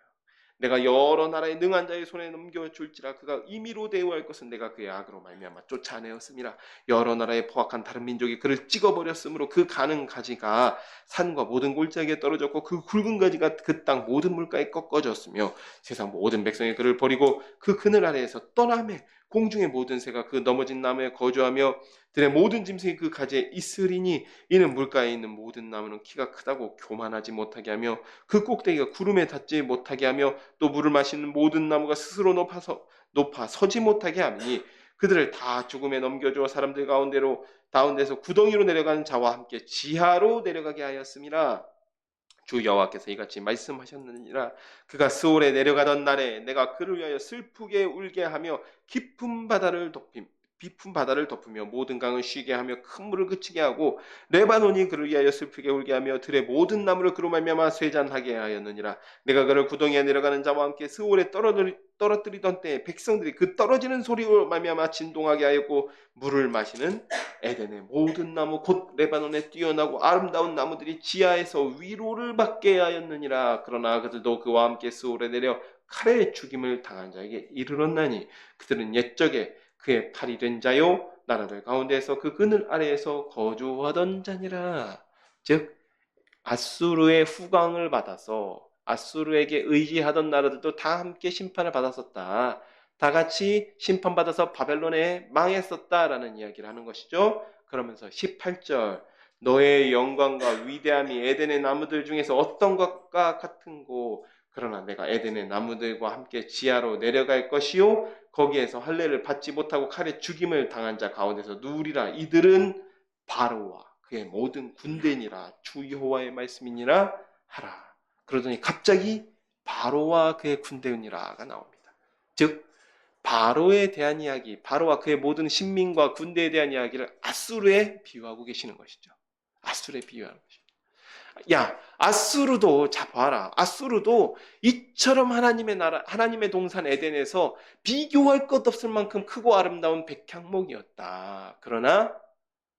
내가 여러 나라의 능한 자의 손에 넘겨줄지라. 그가 임의로 대우할 것은 내가 그의 악으로 말미암아 쫓아내었음이라. 여러 나라의 포악한 다른 민족이 그를 찍어버렸으므로 그 가는 가지가 산과 모든 골짜기에 떨어졌고 그 굵은 가지가 그 땅 모든 물가에 꺾어졌으며 세상 모든 백성이 그를 버리고 그 그늘 아래에서 떠나매 공중의 모든 새가 그 넘어진 나무에 거주하며 들의 모든 짐승이 그 가지에 있으리니 이는 물가에 있는 모든 나무는 키가 크다고 교만하지 못하게 하며 그 꼭대기가 구름에 닿지 못하게 하며 또 물을 마시는 모든 나무가 스스로 높아 서지 못하게 하니 그들을 다 죽음에 넘겨주어 사람들 가운데서 구덩이로 내려가는 자와 함께 지하로 내려가게 하였음이라. 주 여호와께서 이같이 말씀하셨느니라. 그가 스올에 내려가던 날에 내가 그를 위하여 슬프게 울게 하며 깊은 바다를 덮으며 모든 강을 쉬게 하며 큰 물을 그치게 하고 레바논이 그를 위하여 슬프게 울게 하며 들의 모든 나무를 그로 말미암아 쇠잔하게 하였느니라. 내가 그를 구덩이에 내려가는 자와 함께 스올에 떨어뜨리던 때에 백성들이 그 떨어지는 소리로 말미암아 진동하게 하였고 물을 마시는 에덴의 모든 나무 곧 레바논에 뛰어나고 아름다운 나무들이 지하에서 위로를 받게 하였느니라. 그러나 그들도 그와 함께 스올에 내려 칼에 죽임을 당한 자에게 이르렀나니 그들은 옛적에 그의 팔이 된 자요 나라들 가운데에서 그 그늘 아래에서 거주하던 자니라. 즉 아수르의 후광을 받아서 아수르에게 의지하던 나라들도 다 함께 심판을 받았었다. 다 같이 심판받아서 바벨론에 망했었다라는 이야기를 하는 것이죠. 그러면서 18절 너의 영광과 위대함이 에덴의 나무들 중에서 어떤 것과 같은고 그러나 내가 에덴의 나무들과 함께 지하로 내려갈 것이요 거기에서 할례를 받지 못하고 칼에 죽임을 당한 자 가운데서 누우리라. 이들은 바로와 그의 모든 군대니라. 주 여호와의 말씀이니라 하라. 그러더니 갑자기 바로와 그의 군대니라가 나옵니다. 즉 바로에 대한 이야기, 바로와 그의 모든 신민과 군대에 대한 이야기를 아수르에 비유하고 계시는 것이죠. 아수르에 비유하는 것이죠. 야, 아수르도 자 봐라. 아수르도 이처럼 하나님의 나라, 하나님의 동산 에덴에서 비교할 것 없을 만큼 크고 아름다운 백향목이었다. 그러나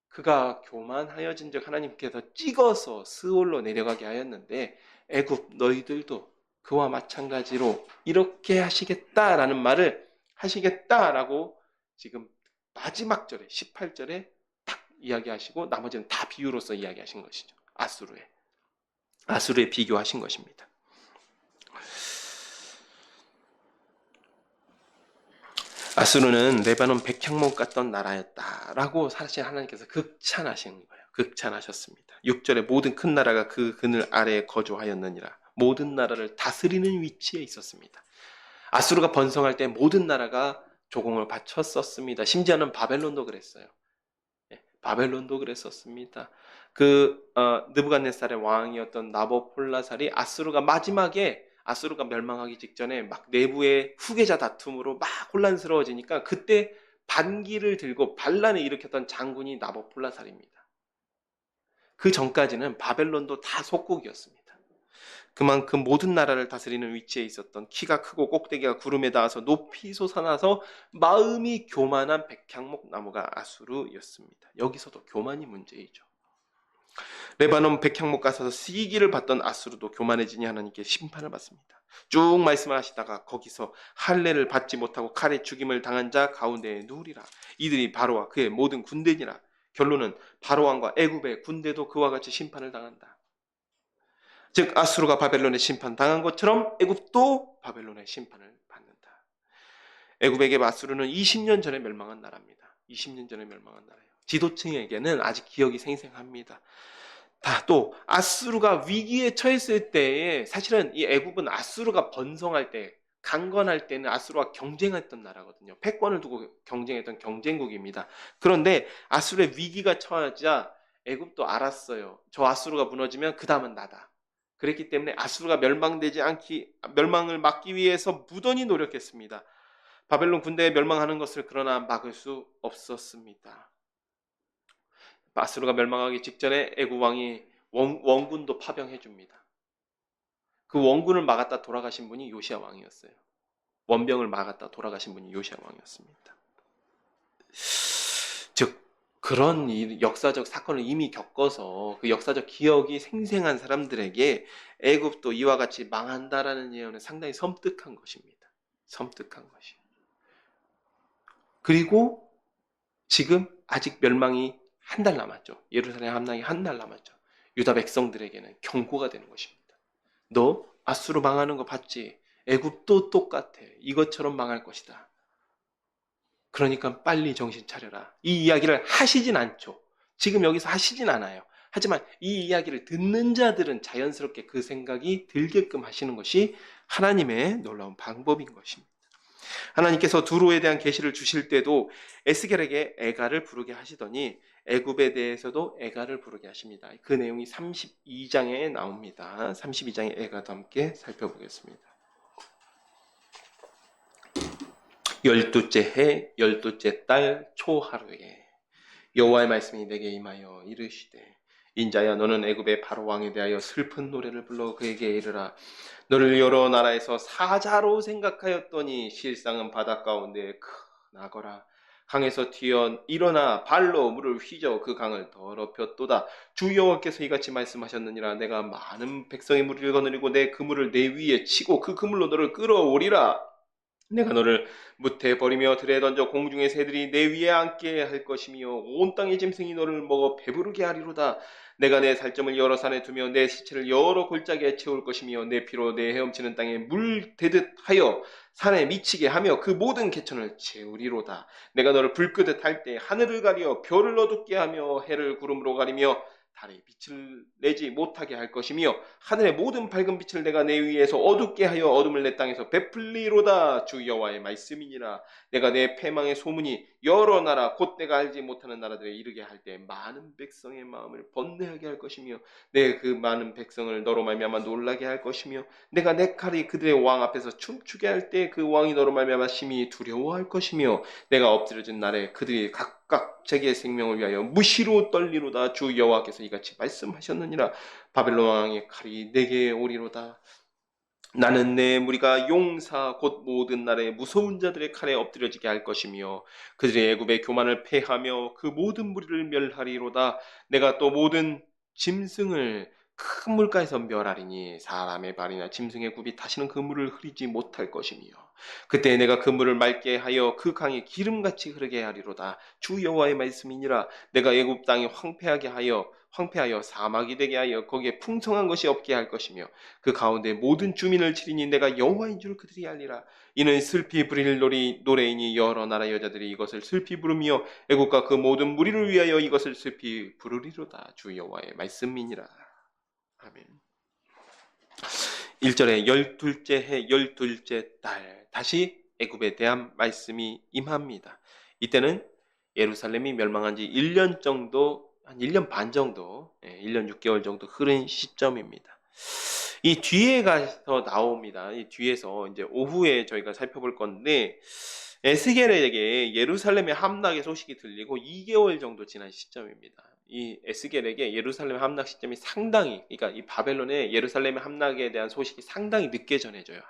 그가 교만하여진즉 하나님께서 찍어서 스올로 내려가게 하였는데 애굽 너희들도 그와 마찬가지로 이렇게 하시겠다라는 말을 하시겠다라고 지금 마지막 절에 18절에 딱 이야기하시고 나머지는 다 비유로서 이야기하신 것이죠. 아수르에 비교하신 것입니다. 아수르는 레바논 백향목 같던 나라였다라고 사실 하나님께서 극찬하신 거예요. 극찬하셨습니다. 6절에 모든 큰 나라가 그 그늘 아래에 거주하였느니라. 모든 나라를 다스리는 위치에 있었습니다. 아수르가 번성할 때 모든 나라가 조공을 바쳤었습니다. 심지어는 바벨론도 그랬어요. 바벨론도 그랬었습니다. 느부갓네살의 왕이었던 나보폴라살이 아수르가 멸망하기 직전에 막 내부의 후계자 다툼으로 막 혼란스러워지니까 그때 반기를 들고 반란을 일으켰던 장군이 나보폴라살입니다. 그 전까지는 바벨론도 다 속국이었습니다. 그만큼 모든 나라를 다스리는 위치에 있었던 키가 크고 꼭대기가 구름에 닿아서 높이 솟아나서 마음이 교만한 백향목 나무가 아수르였습니다. 여기서도 교만이 문제이죠. 레바논 백향목 가서 시기를 받던 아수르도 교만해지니 하나님께 심판을 받습니다. 쭉 말씀을 하시다가 거기서 할례를 받지 못하고 칼에 죽임을 당한 자 가운데에 누우리라. 이들이 바로와 그의 모든 군대니라. 결론은 바로왕과 애굽의 군대도 그와 같이 심판을 당한다. 즉 아수르가 바벨론에 심판당한 것처럼 애굽도 바벨론의 심판을 받는다. 애굽에게 아수르는 20년 전에 멸망한 나라입니다. 20년 전에 멸망한 나라예요. 지도층에게는 아직 기억이 생생합니다. 또 아수르가 위기에 처했을 때에 사실은 이 애굽은 아수르가 번성할 때, 강건할 때는 아수르와 경쟁했던 나라거든요. 패권을 두고 경쟁했던 경쟁국입니다. 그런데 아수르의 위기가 처하자 애굽도 알았어요. 저 아수르가 무너지면 그 다음은 나다. 그랬기 때문에 아수르가 멸망을 막기 위해서 무던히 노력했습니다. 바벨론 군대에 멸망하는 것을 그러나 막을 수 없었습니다. 아수르가 멸망하기 직전에 애굽 왕이 원군도 파병해 줍니다. 그 원군을 막았다 돌아가신 분이 요시야 왕이었어요. 원병을 막았다 돌아가신 분이 요시야 왕이었습니다. 즉 그런 역사적 사건을 이미 겪어서 그 역사적 기억이 생생한 사람들에게 애굽도 이와 같이 망한다라는 예언은 상당히 섬뜩한 것입니다. 섬뜩한 것이. 그리고 지금 아직 멸망이 한 달 남았죠. 예루살렘 함락이 한 달 남았죠. 유다 백성들에게는 경고가 되는 것입니다. 너 아수르 망하는 거 봤지? 애굽도 똑같아. 이것처럼 망할 것이다. 그러니까 빨리 정신 차려라. 이 이야기를 하시진 않죠. 지금 여기서 하시진 않아요. 하지만 이 이야기를 듣는 자들은 자연스럽게 그 생각이 들게끔 하시는 것이 하나님의 놀라운 방법인 것입니다. 하나님께서 두로에 대한 계시를 주실 때도 에스겔에게 에가를 부르게 하시더니 애굽에 대해서도 에가를 부르게 하십니다. 그 내용이 32장에 나옵니다. 32장의 에가도 함께 살펴보겠습니다. 12째 해 12째 달 초하루에 여호와의 말씀이 내게 임하여 이르시되 인자야 너는 애굽의 바로 왕에 대하여 슬픈 노래를 불러 그에게 이르라. 너를 여러 나라에서 사자로 생각하였더니 실상은 바다 가운데 큰 악어라. 강에서 튀어 일어나 발로 물을 휘저 그 강을 더럽혔도다. 주 여호와께서 이같이 말씀하셨느니라. 내가 많은 백성의 무리를 거느리고 내 그물을 내 위에 치고 그 그물로 너를 끌어오리라. 내가 너를 무태 버리며 들에 던져 공중의 새들이 내 위에 앉게 할 것이며 온 땅의 짐승이 너를 먹어 배부르게 하리로다. 내가 내 살점을 여러 산에 두며 내 시체를 여러 골짜기에 채울 것이며 내 피로 내 헤엄치는 땅에 물 대듯 하여 산에 미치게 하며 그 모든 개천을 채우리로다. 내가 너를 불끄듯 할 때 하늘을 가려 별을 어둡게 하며 해를 구름으로 가리며 달에 빛을 내지 못하게 할 것이며 하늘의 모든 밝은 빛을 내가 내 위에서 어둡게 하여 어둠을 내 땅에서 베풀리로다. 주 여호와의 말씀이니라. 내가 내 패망의 소문이 여러 나라 곧 내가 알지 못하는 나라들에 이르게 할 때 많은 백성의 마음을 번뇌하게 할 것이며 내 그 많은 백성을 너로 말미암아 놀라게 할 것이며 내가 내 칼이 그들의 왕 앞에서 춤추게 할 때 그 왕이 너로 말미암아 심히 두려워할 것이며 내가 엎드려진 날에 그들이 각각 자기의 생명을 위하여 무시로 떨리로다. 주 여호와께서 이같이 말씀하셨느니라. 바벨론 왕의 칼이 내게 오리로다. 나는 내 무리가 용사 곧 모든 나라의 무서운 자들의 칼에 엎드려지게 할 것이며 그들의 애굽의 교만을 패하며 그 모든 무리를 멸하리로다. 내가 또 모든 짐승을 큰 물가에서 멸하리니 사람의 발이나 짐승의 굽이 다시는 그 물을 흐리지 못할 것이며 그때 내가 그 물을 맑게 하여 그 강이 기름같이 흐르게 하리로다. 주 여호와의 말씀이니라. 내가 애굽 땅이 황폐하여 사막이 되게 하여 거기에 풍성한 것이 없게 할 것이며 그 가운데 모든 주민을 치리니 내가 여호와인 줄 그들이 알리라. 이는 슬피 부릴 노래이니 여러 나라 여자들이 이것을 슬피 부르며 애국과 그 모든 무리를 위하여 이것을 슬피 부르리로다. 주 여호와의 말씀이니라. 아멘. 1절에 12째 해 12째 달 다시 애굽에 대한 말씀이 임합니다. 이때는 예루살렘이 멸망한 지 1년 정도, 한 1년 반 정도, 1년 6개월 정도 흐른 시점입니다. 이 뒤에 가서 나옵니다. 이 뒤에서 이제 오후에 저희가 살펴볼 건데, 에스겔에게 예루살렘의 함락의 소식이 들리고 2개월 정도 지난 시점입니다. 이 에스겔에게 예루살렘 함락 시점이 상당히, 그러니까 이 바벨론의 예루살렘의 함락에 대한 소식이 상당히 늦게 전해져요.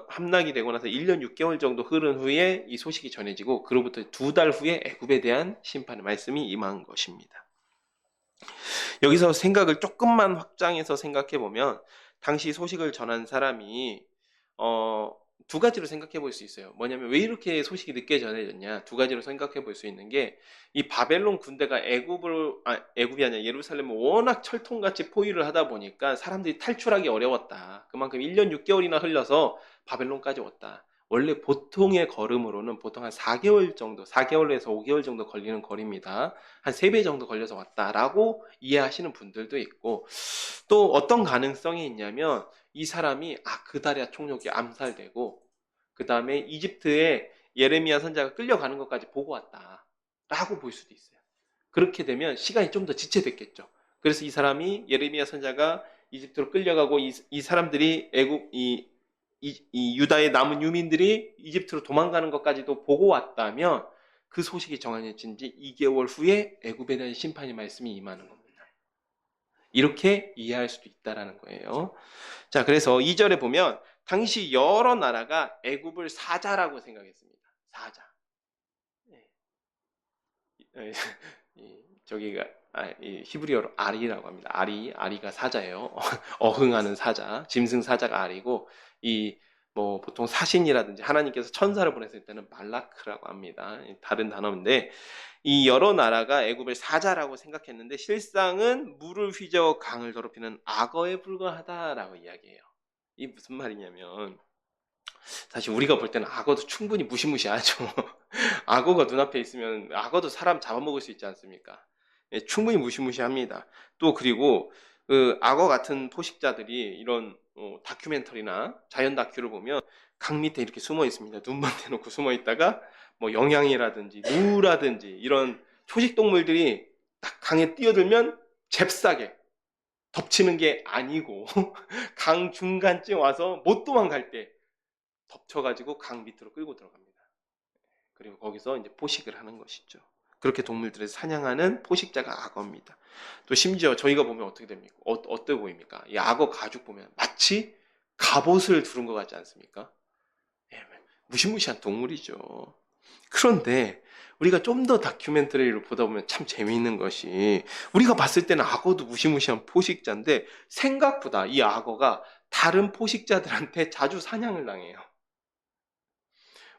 함락이 되고 나서 1년 6개월 정도 흐른 후에 이 소식이 전해지고, 그로부터 2달 후에 애굽에 대한 심판의 말씀이 임한 것입니다. 여기서 생각을 조금만 확장해서 생각해 보면, 당시 소식을 전한 사람이 2가지로 생각해 볼 수 있어요. 뭐냐면, 왜 이렇게 소식이 늦게 전해졌냐? 2가지로 생각해 볼 수 있는 게, 이 바벨론 군대가 애굽이 아니라 예루살렘을 워낙 철통같이 포위를 하다 보니까 사람들이 탈출하기 어려웠다. 그만큼 1년 6개월이나 흘러서 바벨론까지 왔다. 원래 보통의 걸음으로는 보통 한 4개월 정도, 4개월에서 5개월 정도 걸리는 거리입니다. 한 3배 정도 걸려서 왔다라고 이해하시는 분들도 있고, 또 어떤 가능성이 있냐면, 이 사람이 그다랴 총독이 암살되고, 그 다음에 이집트에 예레미야 선지자가 끌려가는 것까지 보고 왔다라고 볼 수도 있어요. 그렇게 되면 시간이 좀 더 지체됐겠죠. 그래서 이 사람이, 예레미야 선지자가 이집트로 끌려가고, 이 사람들이 이 유다의 남은 유민들이 이집트로 도망가는 것까지도 보고 왔다면, 그 소식이 정해진 지 2개월 후에 애굽에 대한 심판의 말씀이 임하는 겁니다. 이렇게 이해할 수도 있다라는 거예요. 자, 그래서 2절에 보면, 당시 여러 나라가 애굽을 사자라고 생각했습니다. 사자. 저기가 히브리어로 아리라고 합니다. 아리가 사자예요. 어흥하는 사자, 짐승 사자가 아리고, 보통 사신이라든지 하나님께서 천사를 보냈을 때는 말라크라고 합니다. 다른 단어인데, 이 여러 나라가 애굽을 사자라고 생각했는데, 실상은 물을 휘저어 강을 더럽히는 악어에 불과하다라고 이야기해요. 이 무슨 말이냐면, 사실 우리가 볼 때는 악어도 충분히 무시무시하죠. 악어가 눈앞에 있으면 악어도 사람 잡아먹을 수 있지 않습니까? 충분히 무시무시합니다. 또 그리고 그 악어 같은 포식자들이 이런 다큐멘터리나 자연 다큐를 보면 강 밑에 이렇게 숨어 있습니다. 눈만 대놓고 숨어 있다가 영양이라든지 누라든지 이런 초식 동물들이 딱 강에 뛰어들면 잽싸게 덮치는 게 아니고 강 중간쯤 와서 못 도망갈 때 덮쳐가지고 강 밑으로 끌고 들어갑니다. 그리고 거기서 이제 포식을 하는 것이죠. 그렇게 동물들을 사냥하는 포식자가 악어입니다. 또 심지어 저희가 보면 어떻게 됩니까? 어떻게 보입니까? 이 악어 가죽 보면 마치 갑옷을 두른 것 같지 않습니까? 무시무시한 동물이죠. 그런데 우리가 좀 더 다큐멘터리를 보다 보면 참 재미있는 것이, 우리가 봤을 때는 악어도 무시무시한 포식자인데 생각보다 이 악어가 다른 포식자들한테 자주 사냥을 당해요.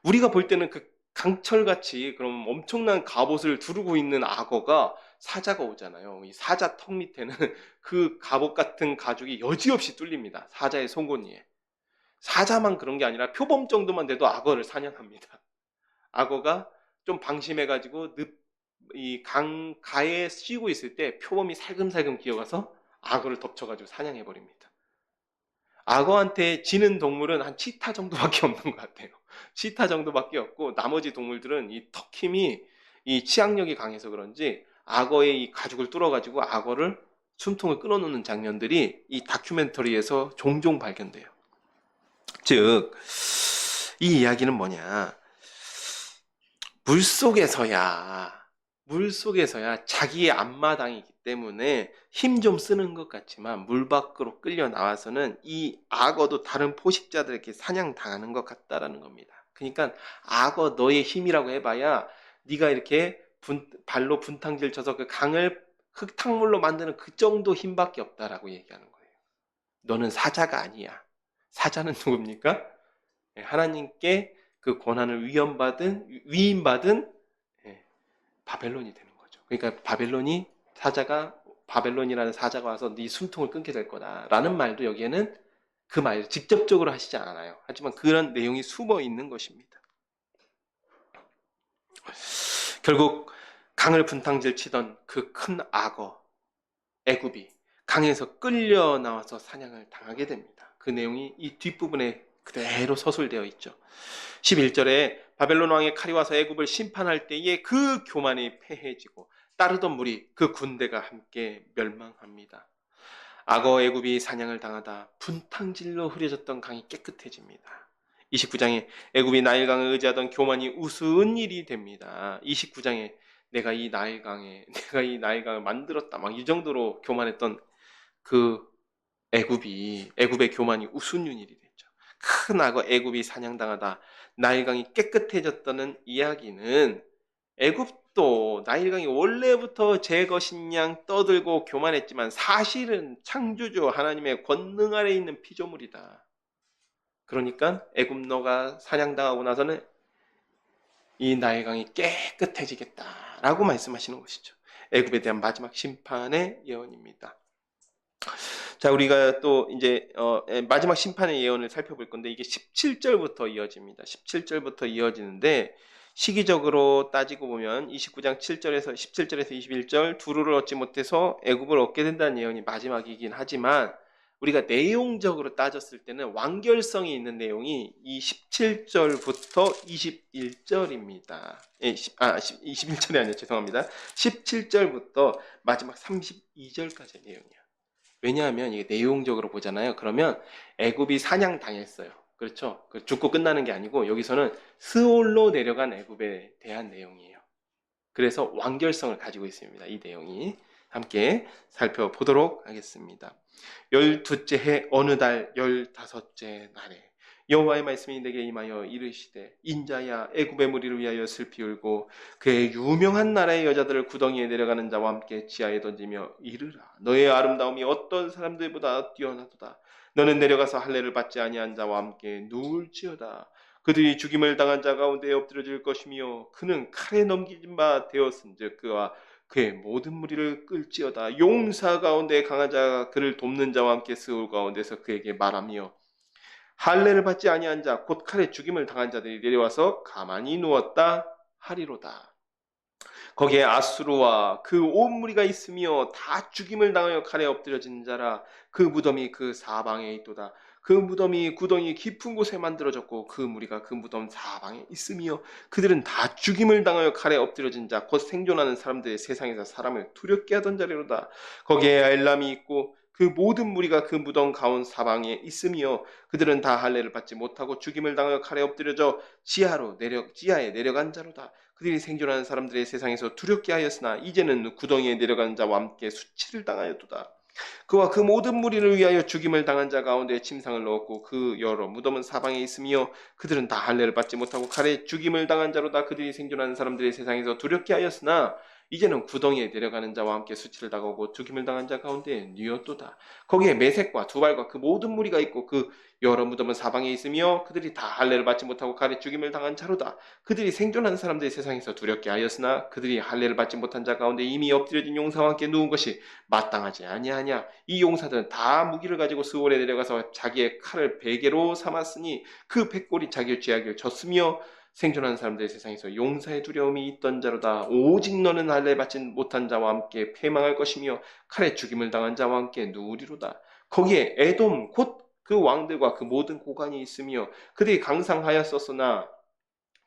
우리가 볼 때는 그 강철같이 그럼 엄청난 갑옷을 두르고 있는 악어가 사자가 오잖아요. 이 사자 턱 밑에는 그 갑옷 같은 가죽이 여지없이 뚫립니다. 사자의 송곳니에. 사자만 그런 게 아니라 표범 정도만 돼도 악어를 사냥합니다. 악어가 좀 방심해가지고 이 강가에 쉬고 있을 때 표범이 살금살금 기어가서 악어를 덮쳐가지고 사냥해버립니다. 악어한테 지는 동물은 한 치타 정도밖에 없는 것 같아요. 치타 정도밖에 없고, 나머지 동물들은 이 턱 힘이, 이 치악력이 강해서 그런지 악어의 이 가죽을 뚫어가지고 악어를 숨통을 끊어놓는 장면들이 이 다큐멘터리에서 종종 발견돼요. 즉, 이 이야기는 뭐냐? 물속에서야 자기의 앞마당이기 때문에 힘 좀 쓰는 것 같지만, 물 밖으로 끌려 나와서는 이 악어도 다른 포식자들에게 사냥당하는 것 같다라는 겁니다. 그러니까 악어 너의 힘이라고 해봐야 네가 이렇게 발로 분탕질 쳐서 그 강을 흙탕물로 만드는 그 정도 힘밖에 없다라고 얘기하는 거예요. 너는 사자가 아니야. 사자는 누굽니까? 하나님께 그 권한을 위임받은 바벨론이 되는 거죠. 그러니까 바벨론이라는 사자가 와서 네 숨통을 끊게 될 거다라는 말도 여기에는 그 말 직접적으로 하시지 않아요. 하지만 그런 내용이 숨어 있는 것입니다. 결국 강을 분탕질 치던 그 큰 악어 애굽이 강에서 끌려 나와서 사냥을 당하게 됩니다. 그 내용이 이 뒷부분에 그대로 서술되어 있죠. 11절에 바벨론 왕의 칼이 와서 애굽을 심판할 때에 그 교만이 패해지고 따르던 무리 그 군대가 함께 멸망합니다. 악어 애굽이 사냥을 당하다 분탕질로 흐려졌던 강이 깨끗해집니다. 29장에 애굽이 나일강을 의지하던 교만이 우스운 일이 됩니다. 29장에 내가 이 나일강을 만들었다. 막 이 정도로 교만했던 그 애굽의 교만이 우스운 일이 됐죠. 큰 악어 애굽이 사냥당하다 나일강이 깨끗해졌다는 이야기는 애굽도 나일강이 원래부터 제 것인 양 떠들고 교만했지만 사실은 창조주 하나님의 권능 아래 있는 피조물이다. 그러니까 애굽노가 사냥당하고 나서는 이 나일강이 깨끗해지겠다라고 말씀하시는 것이죠. 애굽에 대한 마지막 심판의 예언입니다. 자, 우리가 또 이제 마지막 심판의 예언을 살펴볼 건데 이게 17절부터 이어집니다. 17절부터 이어지는데 시기적으로 따지고 보면 29장 7절에서 17절에서 21절 두루를 얻지 못해서 애굽을 얻게 된다는 예언이 마지막이긴 하지만 우리가 내용적으로 따졌을 때는 완결성이 있는 내용이 이 17절부터 21절입니다. 21절이 아니에요. 죄송합니다. 17절부터 마지막 32절까지의 내용이에요. 왜냐하면 이게 내용적으로 보잖아요. 그러면 애굽이 사냥 당했어요. 그렇죠? 죽고 끝나는 게 아니고 여기서는 스올로 내려간 애굽에 대한 내용이에요. 그래서 완결성을 가지고 있습니다. 이 내용이 함께 살펴보도록 하겠습니다. 12째 해 어느 달 15째 날에 여호와의 말씀이 내게 임하여 이르시되 인자야 애굽의 무리를 위하여 슬피 울고 그의 유명한 나라의 여자들을 구덩이에 내려가는 자와 함께 지하에 던지며 이르라 너의 아름다움이 어떤 사람들보다 뛰어나도다 너는 내려가서 할례를 받지 아니한 자와 함께 누울지어다 그들이 죽임을 당한 자 가운데 엎드려질 것이며 그는 칼에 넘기진 바 되었은즉 그와 그의 모든 무리를 끌지어다 용사 가운데 강한 자가 그를 돕는 자와 함께 스올 가운데서 그에게 말하며 할례를 받지 아니한 자 곧 칼에 죽임을 당한 자들이 내려와서 가만히 누웠다 하리로다. 거기에 아수르와 그 온 무리가 있으며 다 죽임을 당하여 칼에 엎드려진 자라 그 무덤이 그 사방에 있도다. 그 무덤이 구덩이 깊은 곳에 만들어졌고 그 무리가 그 무덤 사방에 있으며 그들은 다 죽임을 당하여 칼에 엎드려진 자 곧 생존하는 사람들의 세상에서 사람을 두렵게 하던 자리로다. 거기에 엘람이 있고 그 모든 무리가 그 무덤 가운 사방에 있으며 그들은 다 할례를 받지 못하고 죽임을 당하여 칼에 엎드려져 지하에 내려간 자로다. 그들이 생존하는 사람들의 세상에서 두렵게 하였으나 이제는 구덩이에 내려간 자와 함께 수치를 당하였도다. 그와 그 모든 무리를 위하여 죽임을 당한 자 가운데 침상을 넣었고 그 여러 무덤은 사방에 있으며 그들은 다 할례를 받지 못하고 칼에 죽임을 당한 자로다. 그들이 생존하는 사람들의 세상에서 두렵게 하였으나 이제는 구덩이에 내려가는 자와 함께 수치를 당하고 죽임을 당한 자 가운데 뉘었도다. 거기에 메색과 두발과 그 모든 무리가 있고 그 여러 무덤은 사방에 있으며 그들이 다 할례를 받지 못하고 칼에 죽임을 당한 자로다. 그들이 생존하는 사람들의 세상에서 두렵게 하였으나 그들이 할례를 받지 못한 자 가운데 이미 엎드려진 용사와 함께 누운 것이 마땅하지 아니하냐. 이 용사들은 다 무기를 가지고 스올에 내려가서 자기의 칼을 베개로 삼았으니 그 백골이 자기의 죄악을 졌으며 생존하는 사람들의 세상에서 용사의 두려움이 있던 자로다. 오직 너는 할례 받지 못한 자와 함께 패망할 것이며 칼에 죽임을 당한 자와 함께 누우리로다. 거기에 에돔 곧 그 왕들과 그 모든 고관이 있으며 그들이 강상하였었으나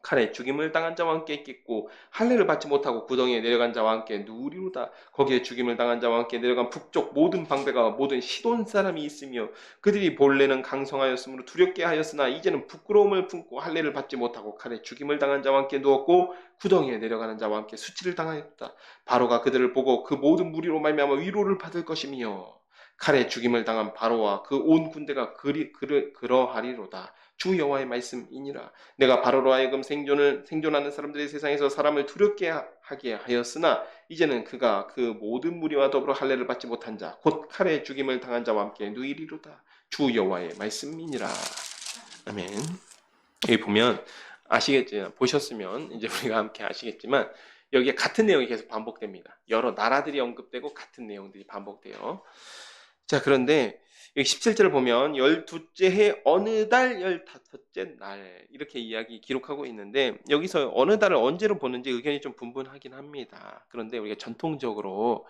칼에 죽임을 당한 자와 함께 있겠고 할례를 받지 못하고 구덩이에 내려간 자와 함께 누우리로다. 거기에 죽임을 당한 자와 함께 내려간 북쪽 모든 방배가 모든 시돈 사람이 있으며 그들이 본래는 강성하였으므로 두렵게 하였으나 이제는 부끄러움을 품고 할례를 받지 못하고 칼에 죽임을 당한 자와 함께 누웠고 구덩이에 내려가는 자와 함께 수치를 당하였다. 바로가 그들을 보고 그 모든 무리로 말미암아 위로를 받을 것이며 칼에 죽임을 당한 바로와 그 온 군대가 그러하리로다. 주 여호와의 말씀이니라. 내가 바로로 하여금 생존하는 사람들의 세상에서 사람을 두렵게 하게 하였으나 이제는 그가 그 모든 무리와 더불어 할례를 받지 못한 자 곧 칼에 죽임을 당한 자와 함께 누이리로다. 주 여호와의 말씀이니라. 아멘. 여기 보면 보셨으면 이제 우리가 함께 아시겠지만 여기에 같은 내용이 계속 반복됩니다. 여러 나라들이 언급되고 같은 내용들이 반복돼요. 자, 그런데 여기 17절을 보면 12째 해 어느 달 15째 날 이렇게 이야기 기록하고 있는데 여기서 어느 달을 언제로 보는지 의견이 좀 분분하긴 합니다. 그런데 우리가 전통적으로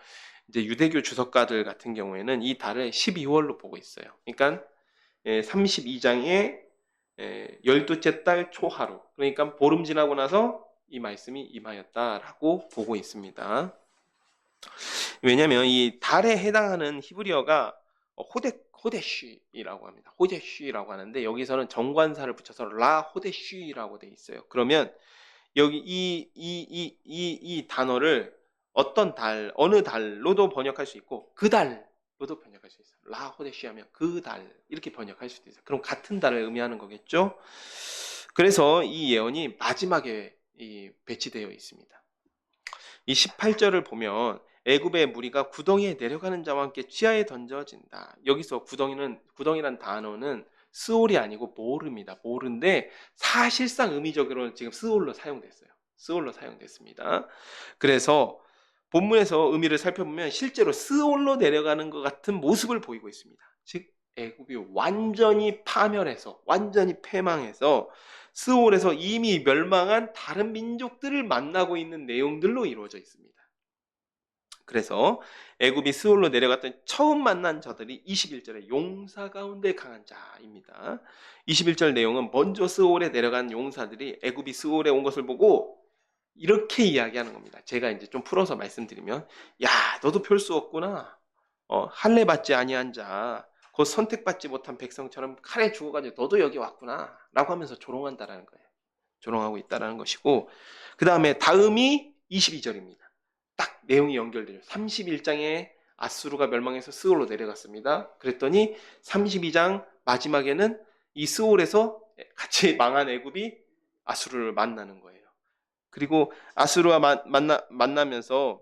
이제 유대교 주석가들 같은 경우에는 이 달을 12월로 보고 있어요. 그러니까 32장의 12째 달 초하루, 그러니까 보름 지나고 나서 이 말씀이 임하였다라고 보고 있습니다. 왜냐하면 이 달에 해당하는 히브리어가 호데쉬라고 합니다. 호데쉬라고 하는데 여기서는 정관사를 붙여서 라 호데쉬라고 돼 있어요. 그러면 여기 이 단어를 어떤 달, 어느 달로도 번역할 수 있고 그 달로도 번역할 수 있어요. 라 호데쉬 하면 그 달 이렇게 번역할 수도 있어요. 그럼 같은 달을 의미하는 거겠죠. 그래서 이 예언이 마지막에 배치되어 있습니다. 이 18절을 보면 애굽의 무리가 구덩이에 내려가는 자와 함께 지하에 던져진다. 여기서 구덩이란 단어는 스올이 아니고 모르입니다. 모르인데 사실상 의미적으로는 지금 스올로 사용됐어요. 스올로 사용됐습니다. 그래서 본문에서 의미를 살펴보면 실제로 스올로 내려가는 것 같은 모습을 보이고 있습니다. 즉 애굽이 완전히 파멸해서 완전히 패망해서 스올에서 이미 멸망한 다른 민족들을 만나고 있는 내용들로 이루어져 있습니다. 그래서 애굽이 스올로 내려갔던 처음 만난 저들이 21절에 용사 가운데 강한 자입니다. 21절 내용은 먼저 스올에 내려간 용사들이 애굽이 스올에 온 것을 보고 이렇게 이야기하는 겁니다. 제가 이제 좀 풀어서 말씀드리면, 야, 너도 별 수 없구나. 할례 받지 아니한 자, 곧 선택받지 못한 백성처럼 칼에 죽어가지고 너도 여기 왔구나. 라고 하면서 조롱한다라는 거예요. 조롱하고 있다라는 것이고, 그 다음에 다음이 22절입니다. 딱 내용이 연결돼요. 31장에 아수르가 멸망해서 스올로 내려갔습니다. 그랬더니 32장 마지막에는 이 스올에서 같이 망한 애굽이 아수르를 만나는 거예요. 그리고 아수르와 만나면서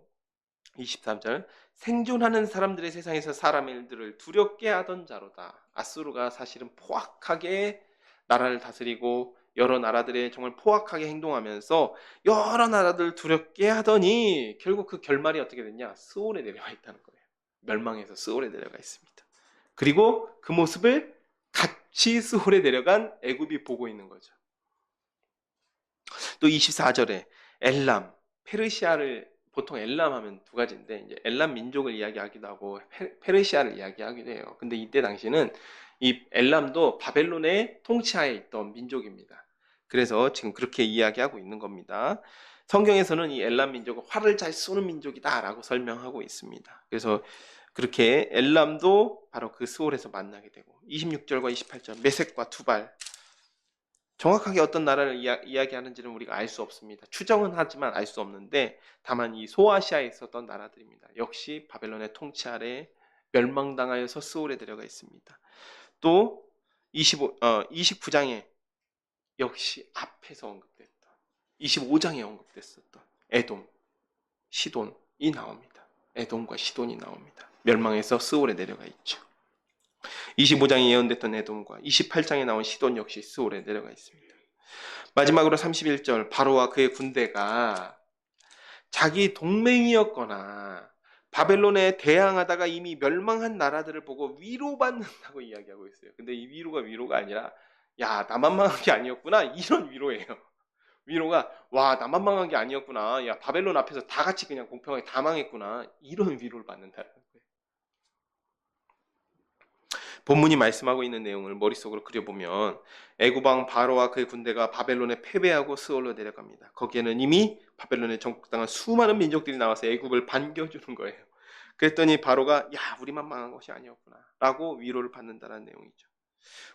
23절 생존하는 사람들의 세상에서 사람들을 두렵게 하던 자로다. 아수르가 사실은 포악하게 나라를 다스리고 여러 나라들에 정말 포악하게 행동하면서 여러 나라들 두렵게 하더니 결국 그 결말이 어떻게 됐냐? 스올에 내려가 있다는 거예요. 멸망해서 스올에 내려가 있습니다. 그리고 그 모습을 같이 스올에 내려간 애굽이 보고 있는 거죠. 또 24절에 엘람, 페르시아를 보통 엘람 하면 두 가지인데 이제 엘람 민족을 이야기하기도 하고 페르시아를 이야기하기도 해요. 근데 이때 당시는 이 엘람도 바벨론의 통치하에 있던 민족입니다. 그래서 지금 그렇게 이야기하고 있는 겁니다. 성경에서는 이 엘람 민족은 활을 잘 쏘는 민족이다라고 설명하고 있습니다. 그래서 그렇게 엘람도 바로 그 스올에서 만나게 되고 26절과 28절 메섹과 투발 정확하게 어떤 나라를 이야기하는지는 우리가 알 수 없습니다. 추정은 하지만 알 수 없는데 다만 이 소아시아에 있었던 나라들입니다. 역시 바벨론의 통치 아래 멸망당하여서 스올에 데려가 있습니다. 또 29장에 역시 앞에서 언급됐던 25장에 언급됐었던 에돔, 시돈이 나옵니다. 에돔과 시돈이 나옵니다. 멸망해서 스올에 내려가 있죠. 25장에 예언됐던 에돔과 28장에 나온 시돈 역시 스올에 내려가 있습니다. 마지막으로 31절 바로와 그의 군대가 자기 동맹이었거나 바벨론에 대항하다가 이미 멸망한 나라들을 보고 위로받는다고 이야기하고 있어요. 근데 이 위로가 아니라 야 나만 망한 게 아니었구나 이런 위로예요. 위로가 와 나만 망한 게 아니었구나. 야 바벨론 앞에서 다 같이 그냥 공평하게 다 망했구나. 이런 위로를 받는다는 거예요. 본문이 말씀하고 있는 내용을 머릿속으로 그려보면 애굽 왕 바로와 그의 군대가 바벨론에 패배하고 스올로 내려갑니다. 거기에는 이미 바벨론에 정복당한 수많은 민족들이 나와서 애굽을 반겨주는 거예요. 그랬더니 바로가 야 우리만 망한 것이 아니었구나 라고 위로를 받는다는 내용이죠.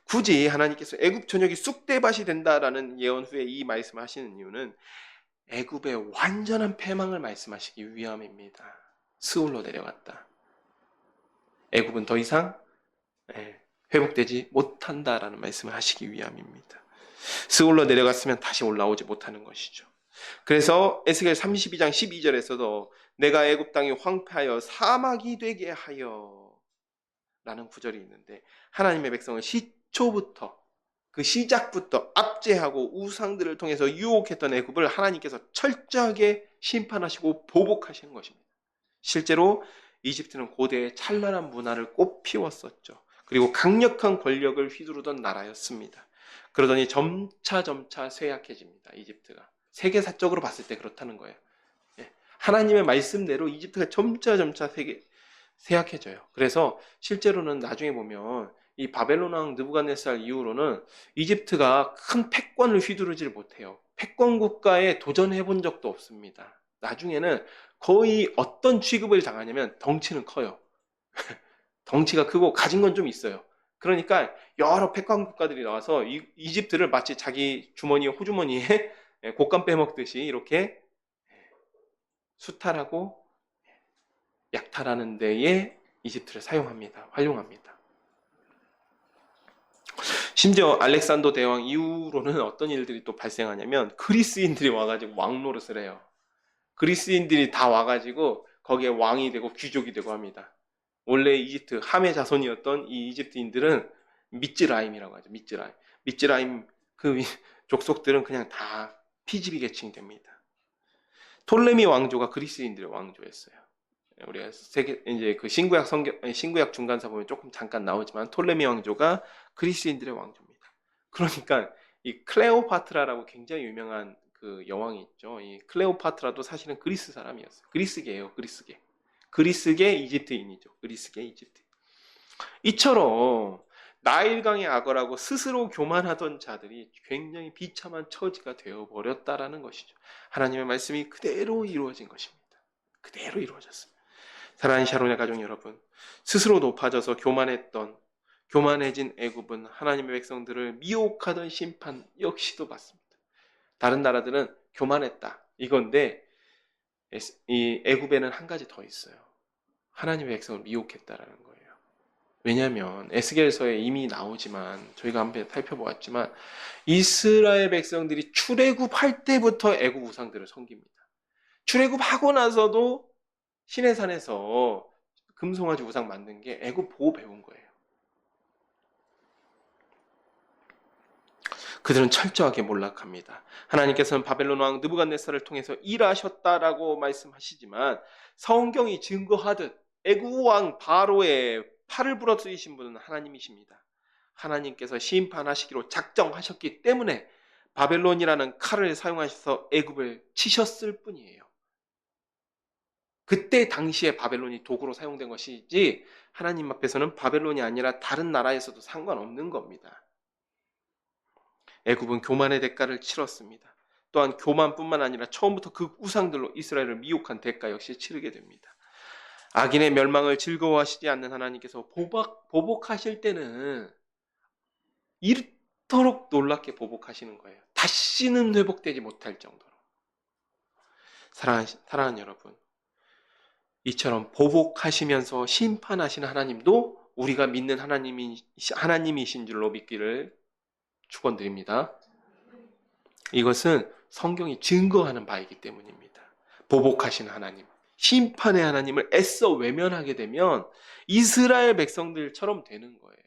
굳이 하나님께서 애굽 전역이 쑥대밭이 된다라는 예언 후에 이 말씀을 하시는 이유는 애굽의 완전한 패망을 말씀하시기 위함입니다. 스올로 내려갔다. 애굽은 더 이상 회복되지 못한다라는 말씀을 하시기 위함입니다. 스올로 내려갔으면 다시 올라오지 못하는 것이죠. 그래서 에스겔 32장 12절에서도 내가 애굽 땅이 황폐하여 사막이 되게 하여 라는 구절이 있는데 하나님의 백성을 시초부터 그 시작부터 압제하고 우상들을 통해서 유혹했던 애굽을 하나님께서 철저하게 심판하시고 보복하시는 것입니다. 실제로 이집트는 고대의 찬란한 문화를 꽃피웠었죠. 그리고 강력한 권력을 휘두르던 나라였습니다. 그러더니 점차 쇠약해집니다. 이집트가. 세계사적으로 봤을 때 그렇다는 거예요. 하나님의 말씀대로 이집트가 점차 쇠약해져요. 그래서 실제로는 나중에 보면 이 바벨론 왕 느부갓네살 이후로는 이집트가 큰 패권을 휘두르질 못해요. 패권 국가에 도전해 본 적도 없습니다. 나중에는 거의 어떤 취급을 당하냐면 덩치는 커요. 덩치가 크고 가진 건 좀 있어요. 그러니까 여러 패권 국가들이 나와서 이집트를 마치 자기 주머니, 호주머니에 곶감 빼먹듯이 이렇게 수탈하고 약탈하는 데에 이집트를 사용합니다. 활용합니다. 심지어 알렉산더 대왕 이후로는 어떤 일들이 또 발생하냐면 그리스인들이 와가지고 왕 노릇을 해요. 그리스인들이 다 와가지고 거기에 왕이 되고 귀족이 되고 합니다. 원래 이집트 함의 자손이었던 이 이집트인들은 미츠라임이라고 하죠. 미츠라임 그 족속들은 그냥 다 피지비 계층이 됩니다. 톨레미 왕조가 그리스인들의 왕조였어요. 우리가 이제 그 신구약 중간사 보면 조금 잠깐 나오지만 톨레미 왕조가 그리스인들의 왕조입니다. 그러니까 이 클레오파트라라고 굉장히 유명한 그 여왕이 있죠. 이 클레오파트라도 사실은 그리스 사람이었어요. 그리스계예요. 그리스계 이집트인이죠. 그리스계 이집트. 이처럼 나일강의 악어라고 스스로 교만하던 자들이 굉장히 비참한 처지가 되어버렸다라는 것이죠. 하나님의 말씀이 그대로 이루어진 것입니다. 그대로 이루어졌습니다. 사랑하는 샤론의 가족 여러분, 스스로 높아져서 교만해진 애굽은 하나님의 백성들을 미혹하던 심판 역시도 받습니다. 다른 나라들은 교만했다 이건데 이 애굽에는 한 가지 더 있어요. 하나님의 백성을 미혹했다라는 거예요. 왜냐하면 에스겔서에 이미 나오지만 저희가 한번 살펴보았지만 이스라엘 백성들이 출애굽할 때부터 애굽 우상들을 섬깁니다. 출애굽하고 나서도 시내산에서 금송아지 우상 만든 게 애굽 보고 배운 거예요. 그들은 철저하게 몰락합니다. 하나님께서는 바벨론 왕 느부갓네살을 통해서 일하셨다라고 말씀하시지만 성경이 증거하듯 애굽 왕 바로의 팔을 부러뜨리신 분은 하나님이십니다. 하나님께서 심판하시기로 작정하셨기 때문에 바벨론이라는 칼을 사용하셔서 애굽을 치셨을 뿐이에요. 그때 당시에 바벨론이 도구로 사용된 것이지 하나님 앞에서는 바벨론이 아니라 다른 나라에서도 상관없는 겁니다. 애굽은 교만의 대가를 치렀습니다. 또한 교만뿐만 아니라 처음부터 그 우상들로 이스라엘을 미혹한 대가 역시 치르게 됩니다. 악인의 멸망을 즐거워하시지 않는 하나님께서 보복하실 때는 이토록 놀랍게 보복하시는 거예요. 다시는 회복되지 못할 정도로. 사랑하는 여러분, 이처럼 보복하시면서 심판하시는 하나님도 우리가 믿는 하나님이신 줄로 믿기를 축원드립니다. 이것은 성경이 증거하는 바이기 때문입니다. 보복하신 하나님, 심판의 하나님을 애써 외면하게 되면 이스라엘 백성들처럼 되는 거예요.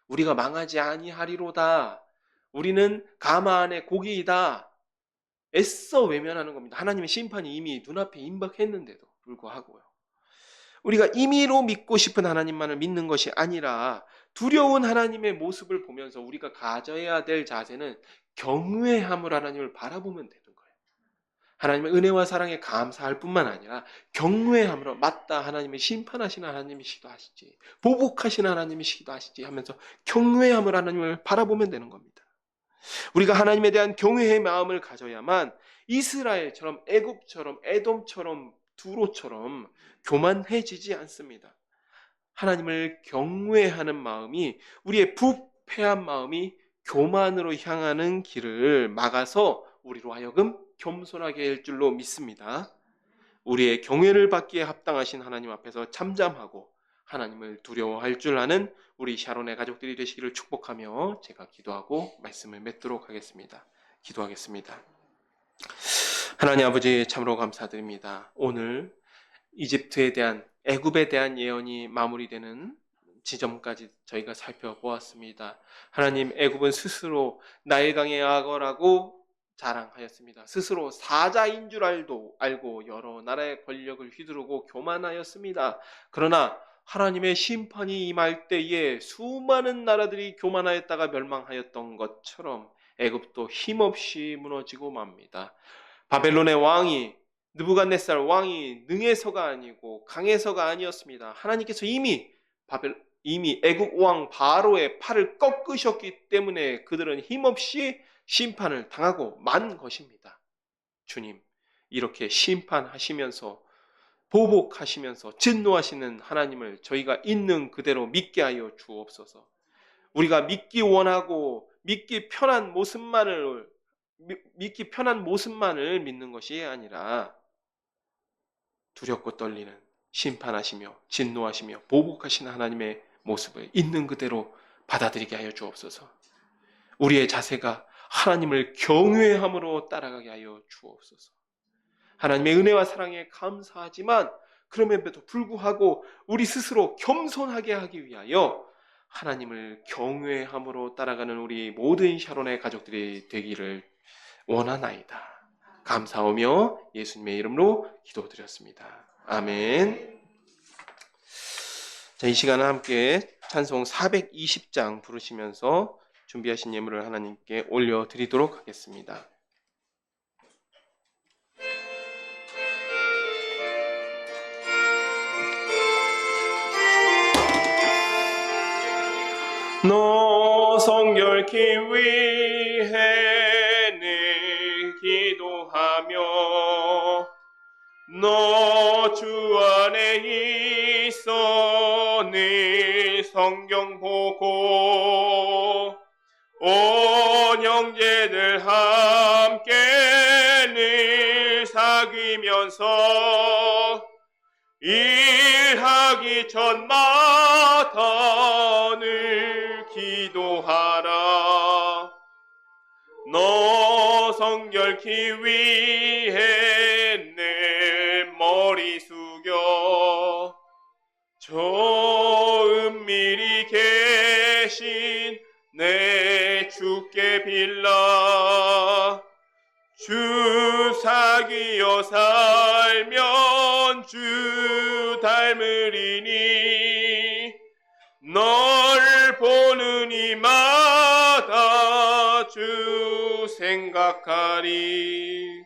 우리가 망하지 아니하리로다. 우리는 가마 안에 고기이다. 애써 외면하는 겁니다. 하나님의 심판이 이미 눈앞에 임박했는데도 불구하고요. 우리가 임의로 믿고 싶은 하나님만을 믿는 것이 아니라 두려운 하나님의 모습을 보면서 우리가 가져야 될 자세는 경외함으로 하나님을 바라보면 되는 거예요. 하나님의 은혜와 사랑에 감사할 뿐만 아니라 경외함으로 맞다 하나님의 심판하시는 하나님이시기도 하시지 보복하시는 하나님이시기도 하시지 하면서 경외함으로 하나님을 바라보면 되는 겁니다. 우리가 하나님에 대한 경외의 마음을 가져야만 이스라엘처럼 애굽처럼 에돔처럼 두로처럼 교만해지지 않습니다. 하나님을 경외하는 마음이 우리의 부패한 마음이 교만으로 향하는 길을 막아서 우리로 하여금 겸손하게 할 줄로 믿습니다. 우리의 경외를 받기에 합당하신 하나님 앞에서 잠잠하고 하나님을 두려워할 줄 아는 우리 샤론의 가족들이 되시기를 축복하며 제가 기도하고 말씀을 맺도록 하겠습니다. 기도하겠습니다. 하나님 아버지 참으로 감사드립니다. 오늘 이집트에 대한 애굽에 대한 예언이 마무리되는 지점까지 저희가 살펴보았습니다. 하나님, 애굽은 스스로 나일강의 악어라고 자랑하였습니다. 스스로 사자인 줄 알고 여러 나라의 권력을 휘두르고 교만하였습니다. 그러나 하나님의 심판이 임할 때에 수많은 나라들이 교만하였다가 멸망하였던 것처럼 애굽도 힘없이 무너지고 맙니다. 바벨론의 왕이 느부갓네살 왕이 능해서가 아니고 강해서가 아니었습니다. 하나님께서 이미 애국 왕 바로의 팔을 꺾으셨기 때문에 그들은 힘없이 심판을 당하고 만 것입니다. 주님, 이렇게 심판하시면서 보복하시면서 진노하시는 하나님을 저희가 있는 그대로 믿게 하여 주옵소서. 우리가 믿기 원하고 믿기 편한 모습만을 믿는 것이 아니라 두렵고 떨리는 심판하시며 진노하시며 보복하시는 하나님의 모습을 있는 그대로 받아들이게 하여 주옵소서. 우리의 자세가 하나님을 경외함으로 따라가게 하여 주옵소서. 하나님의 은혜와 사랑에 감사하지만 그럼에도 불구하고 우리 스스로 겸손하게 하기 위하여 하나님을 경외함으로 따라가는 우리 모든 샤론의 가족들이 되기를 원하나이다. 감사하며 예수님의 이름으로 기도드렸습니다. 아멘. 자, 이 시간은 함께 찬송 420장 부르시면서 준비하신 예물을 하나님께 올려드리도록 하겠습니다. 너 성결케 위해 늘 기도하며 너 주 안에 있어 늘 성경 보고 온 형제들 함께 늘 사귀면서 일하기 전마다 늘 기도하라. 너 성결케 위해 내 머리 숙여 저 은밀히 계신 내 주께 빌라. 주 사귀어 살면 주 닮으리니 널 보는 이마다 주 생각하리.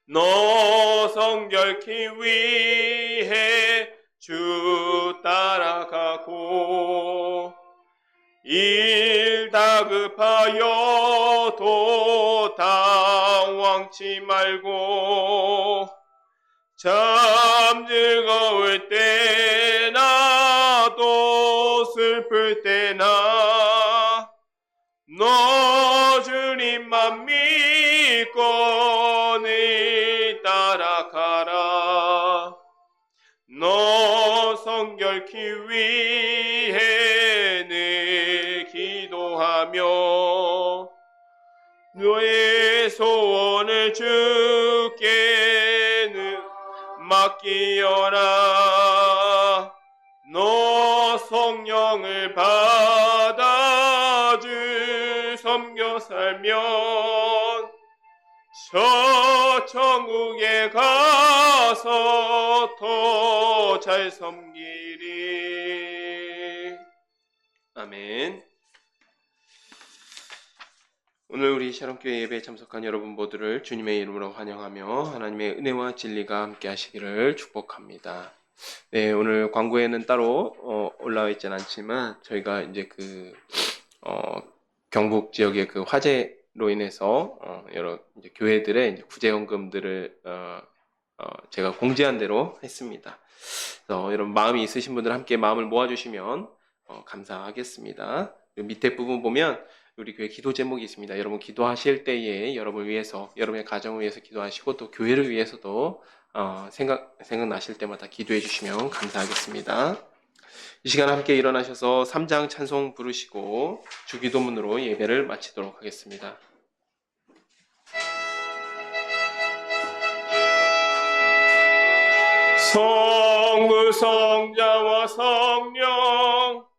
너 성결케 위해 주 따라가고 일 다급하여도 당황치 말고 참 즐거울 때나 또 슬플 때나 너 주님만 믿고 늘 따라가라. 너 성결케 위해 늘 기도하며 너의 소원을 주께는 맡기어라. 너 성령을 받아 주 섬겨 살면 저 천국에 가서 더 잘 섬기리. 아멘. 오늘 우리 샤론교회 예배에 참석한 여러분 모두를 주님의 이름으로 환영하며 하나님의 은혜와 진리가 함께 하시기를 축복합니다. 네, 오늘 광고에는 따로 올라와 있진 않지만 저희가 이제 경북 지역의 그 화재로 인해서 여러 이제 교회들의 이제 구제헌금들을 제가 공지한 대로 했습니다. 그래서 여러분 마음이 있으신 분들 함께 마음을 모아주시면 감사하겠습니다. 밑에 부분 보면 우리 교회 기도 제목이 있습니다. 여러분 기도하실 때에 여러분을 위해서, 여러분의 가정을 위해서 기도하시고 또 교회를 위해서도 생각나실 때마다 기도해 주시면 감사하겠습니다. 이 시간 함께 일어나셔서 3장 찬송 부르시고 주기도문으로 예배를 마치도록 하겠습니다. 성부 성자와 성령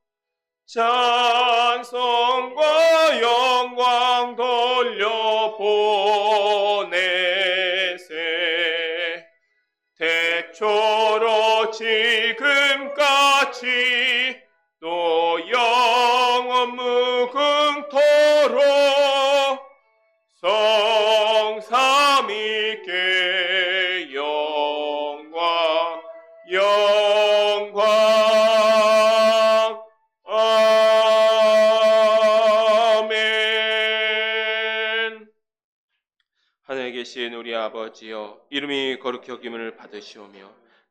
찬송과 영광 돌려보내세. 태초로 지금까지 또 영원 무궁토록 성삼위께 영광 아멘. 하늘에 계신 우리 아버지여, 이름이 거룩히 여김을 받으시오며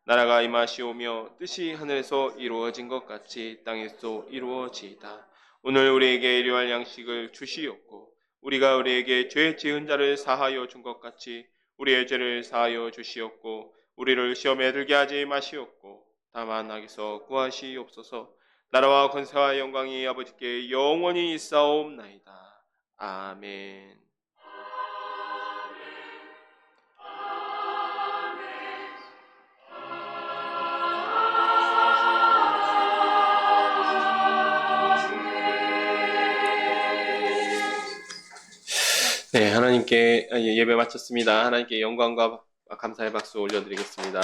나라가 임하시오며 뜻이 하늘에서 이루어진 것 같이 땅에서 이루어지이다. 오늘 우리에게 일용할 양식을 주시옵고 우리가 우리에게 죄 지은 자를 사하여 준 것 같이 우리의 죄를 사하여 주시옵고 우리를 시험에 들게 하지 마시옵고 다만 악에서 구하시옵소서. 나라와 권세와 영광이 아버지께 영원히 있사옵나이다. 아멘. 네, 하나님께 예배 마쳤습니다. 하나님께 영광과 감사의 박수 올려드리겠습니다.